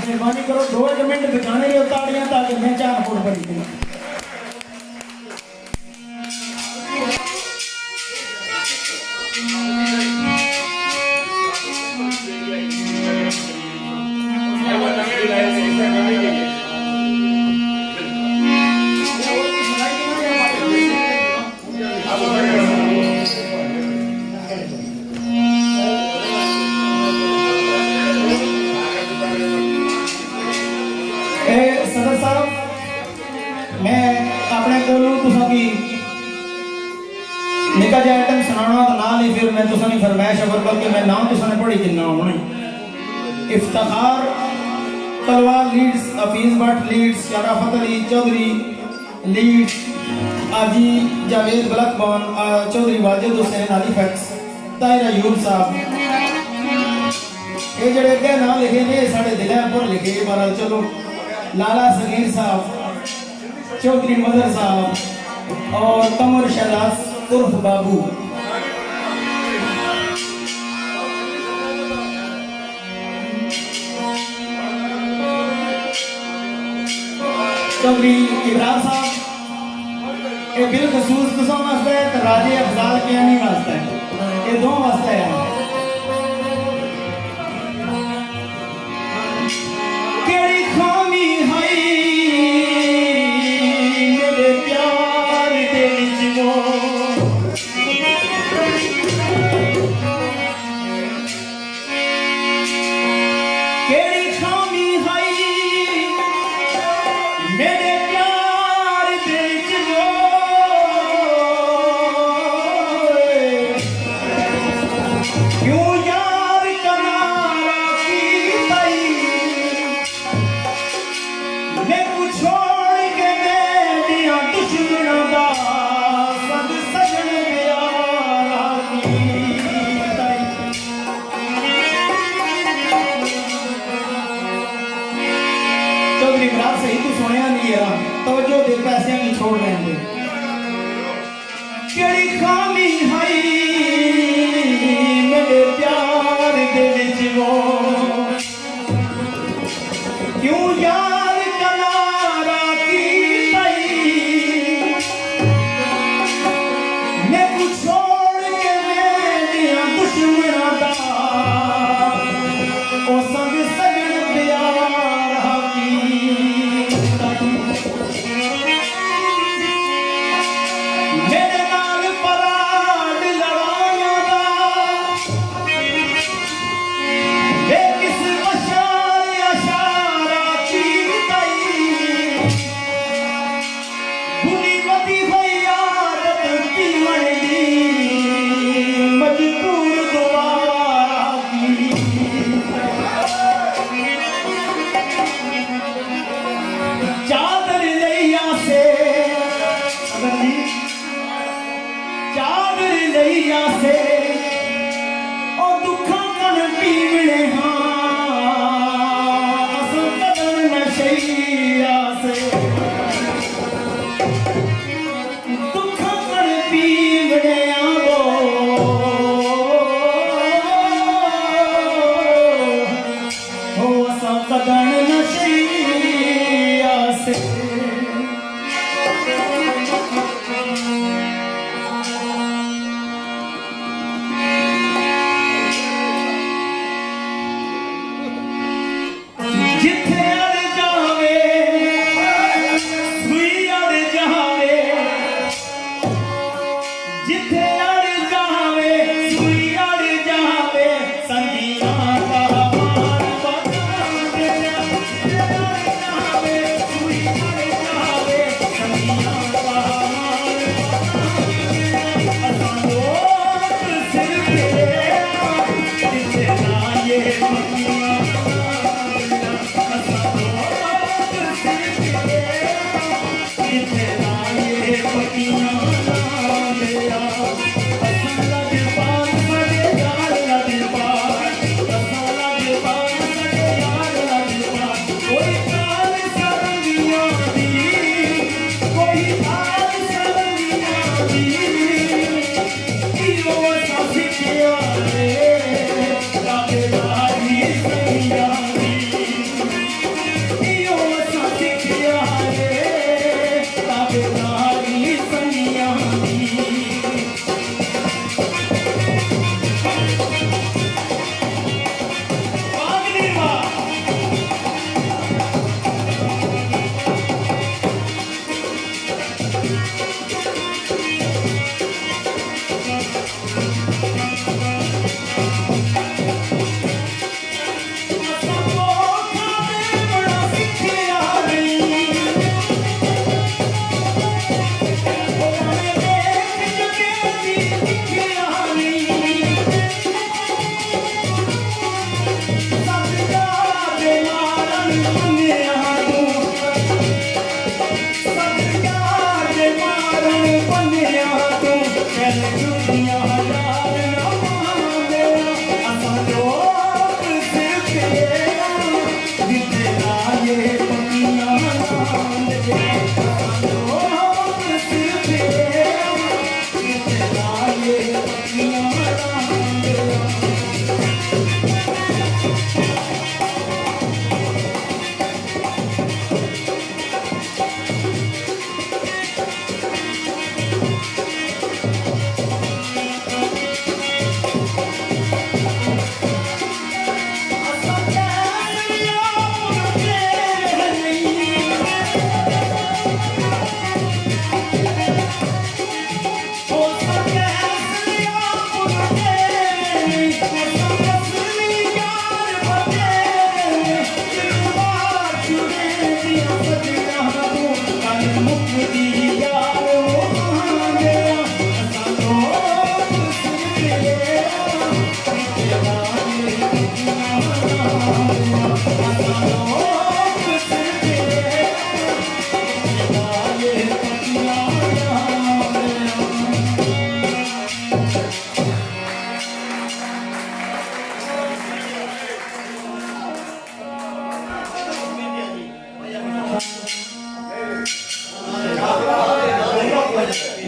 मेहरबानी करो 2 मिनट बचाने लिए ताड़ियां ताकि मैं 4 फुट बड़ी थी सदर साहब मैं अपने कोलों तुसा की निका जा आइटम सुनाना तो ना ही फिर मैं तुसा नहीं फरमाइश अगर बल्कि मैं नाम तुसा ने पढ़ी किन्ना होनी इफ्तिखार तलवार लीड्स हफीज भट्ट लीड्स शराफत अली चौधरी लीड्स आजी जावेद बलकबान चौधरी वाजिद हुसैन अली फैक्स ताहिर अयूब साहब ये जड़े अगे नाम लिखे ने साढ़े दिल पर लिखे बहरहाल चलो लाला सगीर साहब चौधरी मदर साहब और कमर शहनाज उर्फ बाबू चौधरी इब्राहिम साहब ये बिलखसूस तुसा वास्ते है तो राजे अफजाल कियानी वास्ते है ये दो वास्ते है सही तो सुनिया नहीं है तवज्जो दे पैसे नहीं छोड़ रहे हैं केड़ी खामी है मेरे प्यार दे विच वो क्यों यार कनारा की तई मैं कुछ छोड़ के मेरिया दुश्मना दा ओ संग सजन प्यार मेरे नाल पराड लड़ा नशैया से ओ दुखा कन पीवने हाँ असल कदम नशैया से दुखा कन पीवने आवो हो असल कदम नशैया से जिथे अड़ जावे सुई अड़ जावे जिथे अड़ जावे सुई अड़ जावे संगिया का मान बता गया जिथे अड़ जावे सुई अड़ जावे संगिया का मान बता गया सिर पे जिथे ना ये मकिया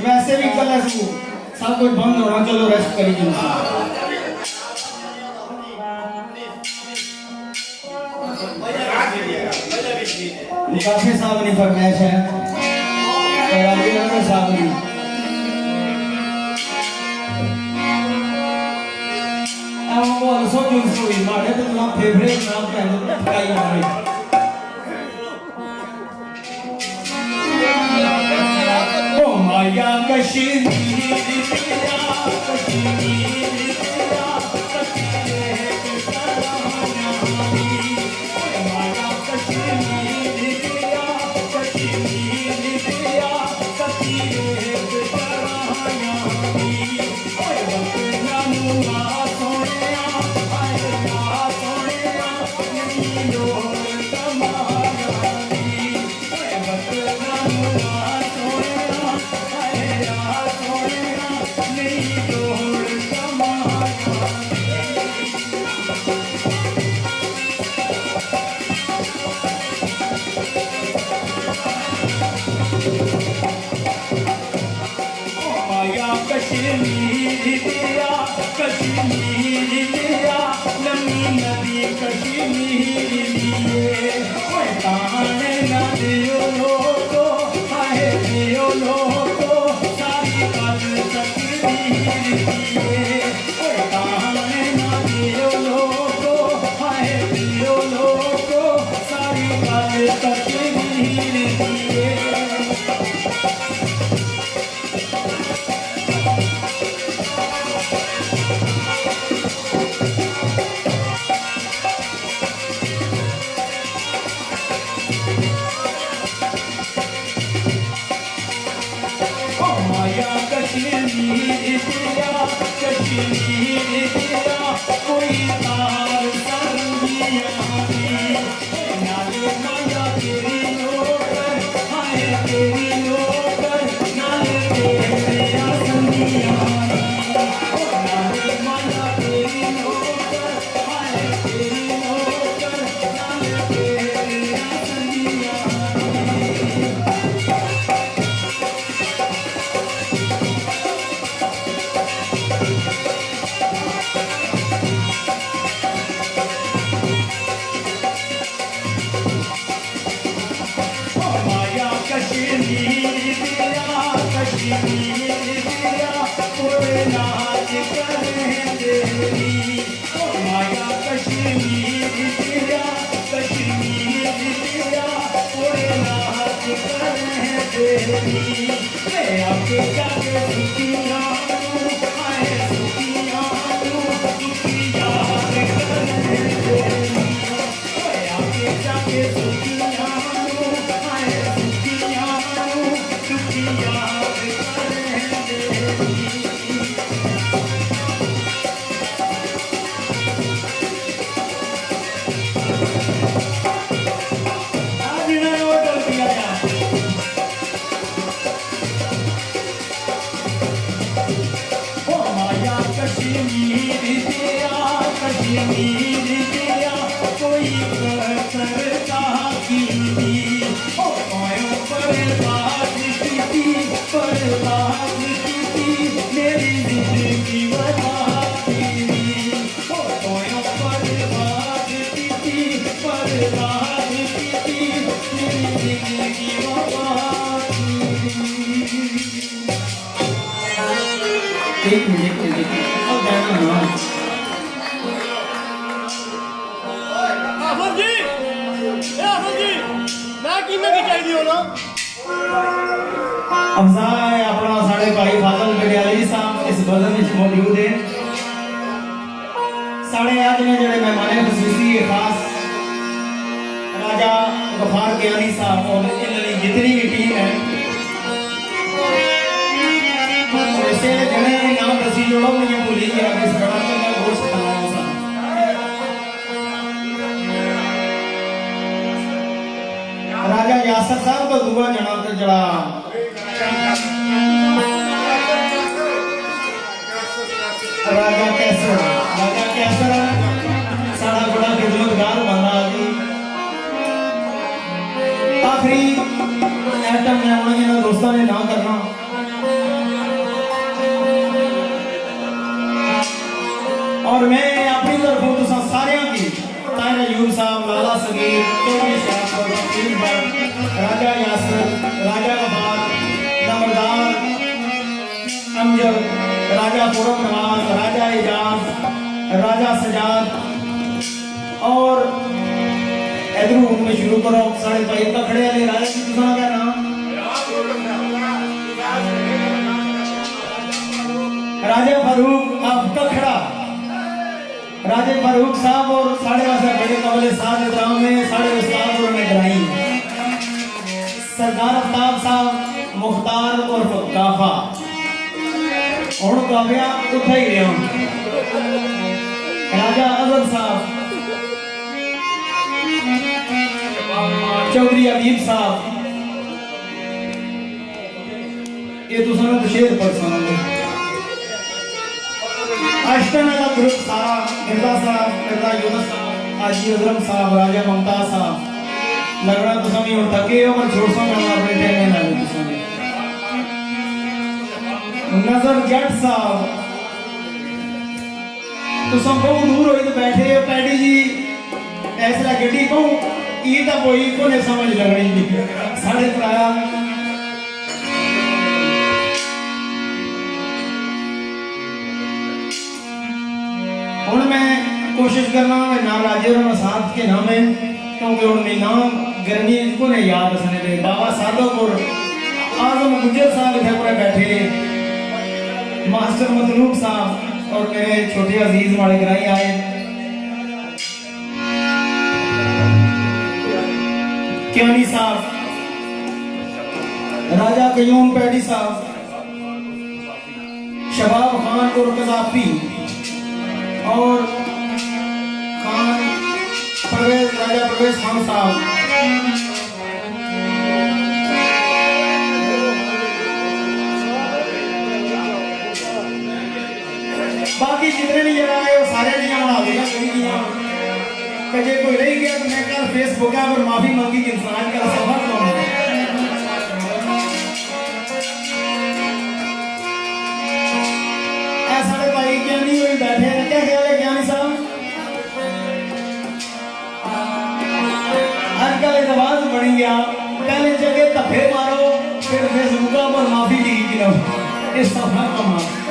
वैसे भी कल सब कुछ बंद होना चलो रेस्ट करिए काफी साहब ने फरमाइश है और आगे नजर साहब ने वो सो जुन सोई मारे तो ना फेवरेट नाम का है काई मारे माया कश्मीर तेरा कश्मीर तेरा कश्मीर माया कश्मीर तेरा कश्मीर तेरा कश्मीर सोने कश्मीर दिया कश्मीर दिया लम्मी नदी कश्मीर लिए ताने न दियो लोगो आए दियो लोगो सारी बात तकदीर दिए ताने न दियो लोगो आए दियो लोगो सारी बात तकदीर दिए माया कश्मीर दिया कश्मीर दिया कोई तार संगिया नाले माया तेरी नोकर हाय तेरी नोकर नाले तेरे संगिया नाले माया तेरी नोकर हाय तेरी नोकर नाले तेरे संगिया माया कश्मीर दिया कश्मीर दिया कोई नाच करें तेरी माया कश्मीर दिया कश्मीर दिया कोई नाच करें तेरी आके जाके सुखिया आए सुखिया सुखी याद करें तेरी आके जाके सुखिया आए सुखिया सुखी याद करें तेरी आज ना ऑर्डर दिया यार ओ माया कश्मीर दिया कश्मीर दिया कोई करता की ओ पायों पर बात की मेरी जिंदगी बर्बाद की ओ पायों पर बात की मेरी जिंदगी बर्बाद की एक मिनट अब गाना हुआ आफर जी ए आफर जी मैं कीमे की चाहिए हो ना अफजाए अपना साढ़े भाई फाजल बडियाली साहब इस बदन में मौजूद है साढ़े आज ने जड़े मेहमान खसूसी खास राजा गफार कियानी साहब और इनकी जितनी भी टीम है वैसे जड़े नाम दसी जोड़ो मुझे भूली गया इस बड़ा मैं गोश्त खाना सा राजा यासर साहब तो दुआ जना तो जड़ा राजा कैसर साड़ा बड़ा खिदमतगार बंदा आदमी आखिरी आइटम मैं उन्होंने दोस्तों ने ना करना और मैं अपनी तरफों तो सारे की तारा यूब साहब लाला सगीर चौधरी साहब वकील भट्ट राजा यासर राजा गफार नंबरदार अमजद राजा पूरब नवाज राजा एजाज राजा सजाद और इधर उनमें शुरू करो साढ़े भाई का खड़े वाले राजा की तुसा का नाम राजा फारूक आप का खड़ा राजे फारूक साहब और साढ़े वासे बड़े कमले साथ इतराम में साढ़े उस्ताद और निगरानी सरदार आफ्ताब साहब मुख्तार और काफा और काफिया उठा ही रहे राजा अजहर साहब चौधरी अबीब साहब ये तो सुनो तो शेर पर सुनो अष्टन का ग्रुप सारा मिर्जा साहब मिर्जा यूनुस साहब हाजी अजरम साहब राजा ममताज साहब लगना तो समी और थके हो पर छोड़ सो मैं अपने टाइम में ना तो समी नजर जट साहब तो सब बहुत दूर होई तो बैठे हो पैडी जी ऐसा गड्डी कहूँ ये तो कोई को नहीं समझ लगनी नहीं साढ़े कराया हूँ मैं कोशिश करना मैं नाम राज्य और साथ के नाम है क्योंकि उनके नाम गर्मी को नहीं याद रखने दे बाबा सादोपुर आजम गुजर साहब इधर पर बैठे मास्टर मतलूब साहब और मेरे छोटे अजीज वाले ग्राई आए क्यानी साहब राजा कयूम पैडी साहब शबाब खान और कजाफी और खान परवेज राजा परवेज खान साहब बाकी जितने भी जगह आए वो सारे नहीं बना देगा कभी कोई रह गया तो मैं कल फेसबुक पर माफी मांगी कि इंसान का सफर कौन साढ़े भाई ज्ञानी हुए बैठे हैं क्या ख्याल है ज्ञानी साहब आजकल रिवाज बन गया पहले जगह धब्बे मारो फिर फेसबुक पर माफी दी गिरो इस सफर का मार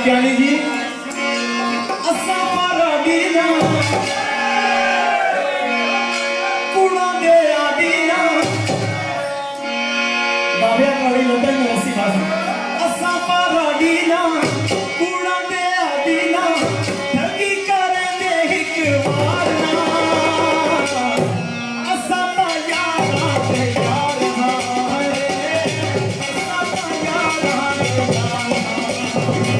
ज्ञानी जी असा पाराडी ना कुणा दे आडी ना बाबे वाली लंदन में ऐसी भाषा असा पाराडी ना कुणा दे आडी ना ठगी कर दे एक बार ना असा ता यारा ते यार ना असा ता यारा ते यार यार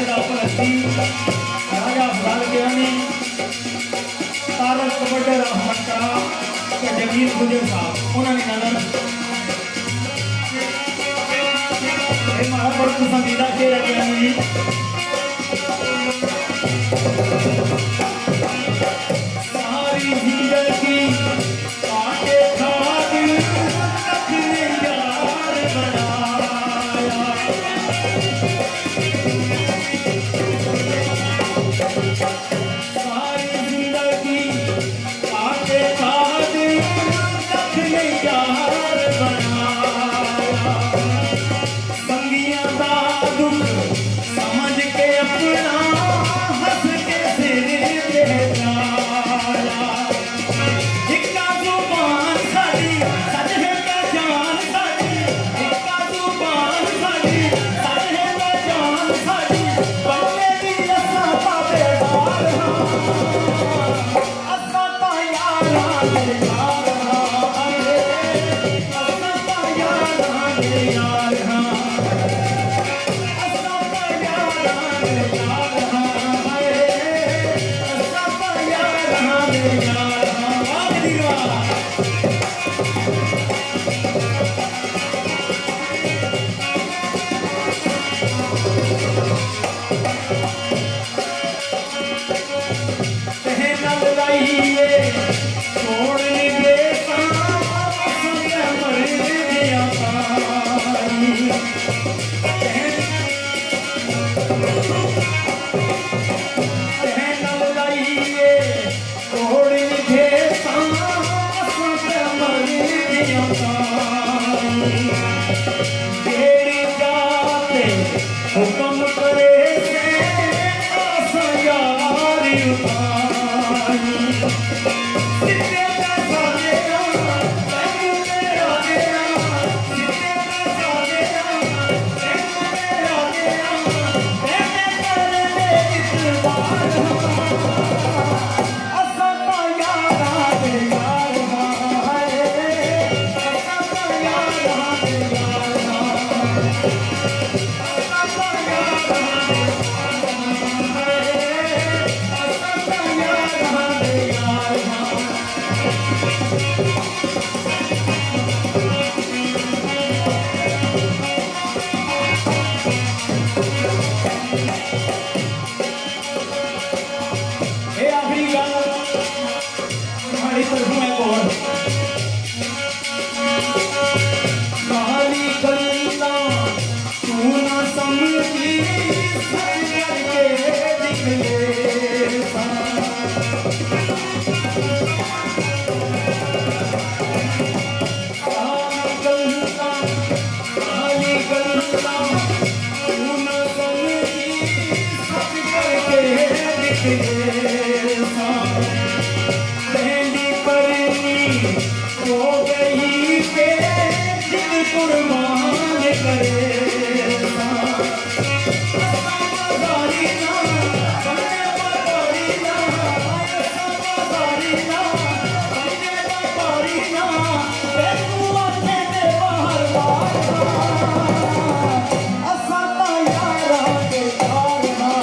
दा परस्ती राजा अफजाल गियानी तारक कबड्डे रहमत करा ते जमीर गुजर साहब उन्होंने नजर ये हमारा बड़ा पसंदीदा शेर है गियानी सारी जिंदगी काटे खाद रखने यार बनाया सारी जिंदगी काटे खाद रखने यार बनाया संगियां दा दुख समझ के अपना हंस के सिर पे जाया इक्का जुबान साडी सच है पहचान साडी इक्का जुबान साडी सच है पहचान साडी बल्ले दी असां ताबेदार हां असां ता यारां दे यार हां असां ता यारां दे यार हां असां ता यारां दे यार हां असां ता यारां दे यार हां वाह दीवाना कहना लगाइए छोड़ दे संगे मर गया पानी कहना लगाइए छोड़ दे संगे मर गया पानी तेरी जाते हुक्म करे से आसा यारी उठाई सिद्धे का साजेरा तैनू मेरा देना सिद्धे का साजेरा तैनू मेरा देना तेरे करने इतबार असां ता यारां दे यार हां असां ता यारां दे यार हां असां ता यारां दे असां ता यारां दे यार हां ये आखिरी गल तुम्हारी तरफों एक और कहानी गल्ला तू ना समझी सच करके निकले कहानी गल्ला तू ना समझी सच करके निकले पहली करनी हो गई के दिल कुर्बान करे बाजारी ना बने बाजारी ना बाजारी ना बने बाजारी ना तू आखे दे बाहर बाहर असां ता यारां दे यार हां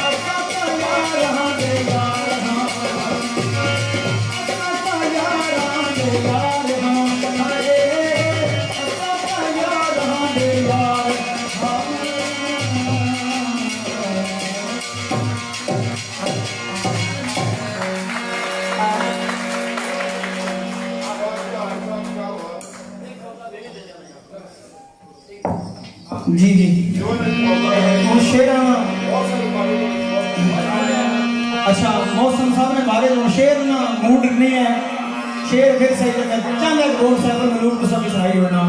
असां ता यारां दे यार हां असां ता यारां दे यार हां असां ता यारां दे यार हां जी जी वो शेर अच्छा मौसम साहब ने बारे में शेर ना मूड नहीं है शेर फिर सही लगा चंद एक बोल साहब में लोग तो सभी सुनाई होना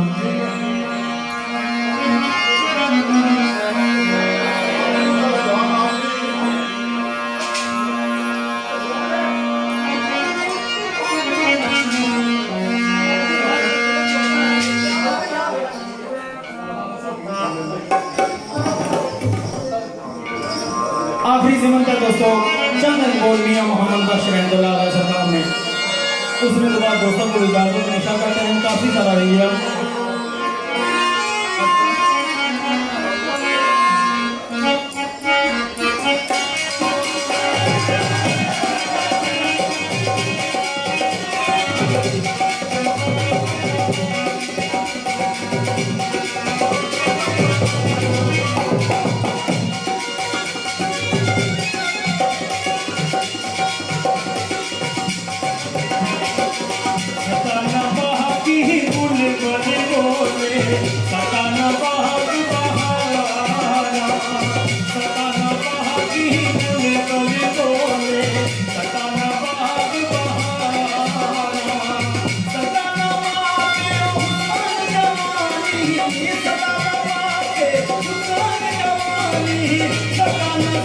आखिरी ज़िमन का दोस्तों चंद बोल मियां मोहम्मद बख्श रहमतुल्लाह अलैह सरकार ने उसने के बाद दोस्तों को इजाजत निशा करते हैं काफ़ी सारा रही है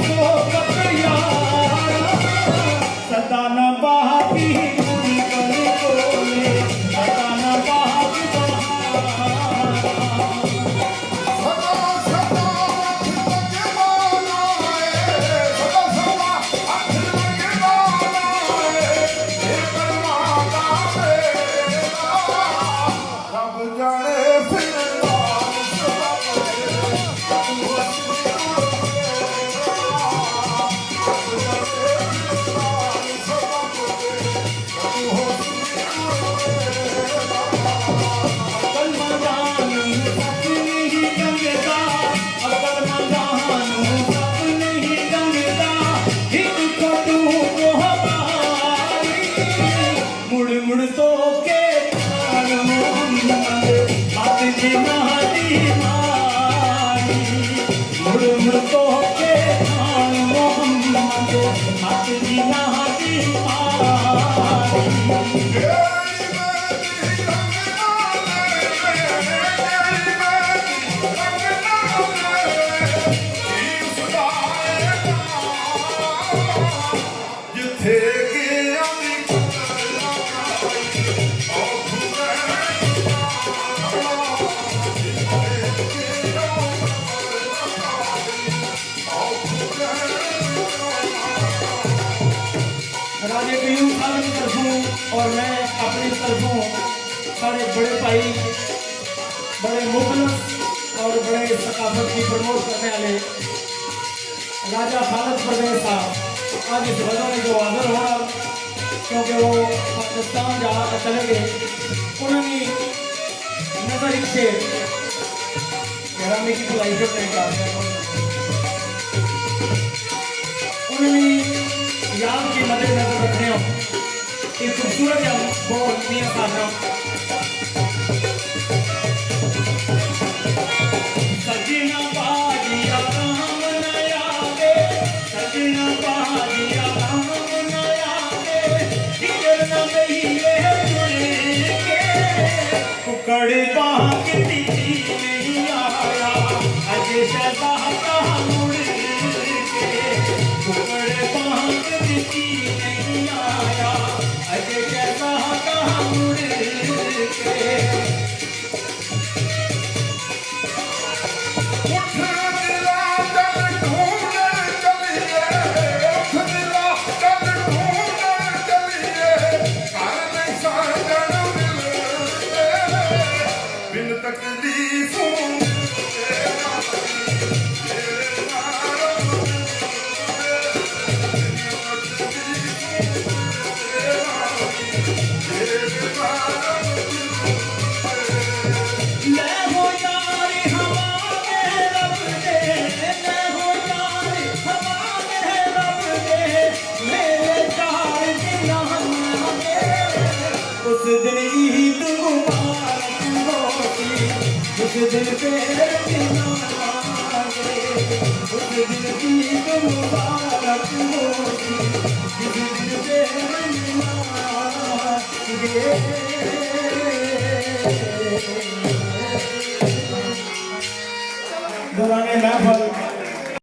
सो कब यारा सदा न बाकी मुझकन बोले सदा न बाकी मुड़ तो के हाथ जी नाती मारी मुड़ तो के मोहम्मद हाथ जी नाती राजे कयूम खान की तरफों और मैं अपनी तरफों सारे बड़े भाई बड़े मुखलस और बड़े सकाफत की प्रमोट करने वाले राजा खालिद परवेज साहब आज इस वजह में जो हाजिर होना क्योंकि वो पाकिस्तान जा चले गए उन्होंने नजर से ग्रामी की भलाई करने का उन्होंने याद की मद्देनजर रखने हो एक खूबसूरत या बहुत नियम खाना सजना बाजिया राम नया दे सजना बाजिया राम नया दे जिगर न गई ये जुड़ के कुकड़ बाग दीदी नहीं आया अजय शहदा का मुड़ के कुकड़ बाग दीदी नहीं आया अजय शहदा का मुड़ के उस दिन ईद मुबारक होती उस दिन तेरे दिनारे उस दिन ईद मुबारक होती उस दिन तेरे दिनारे दौरान महफल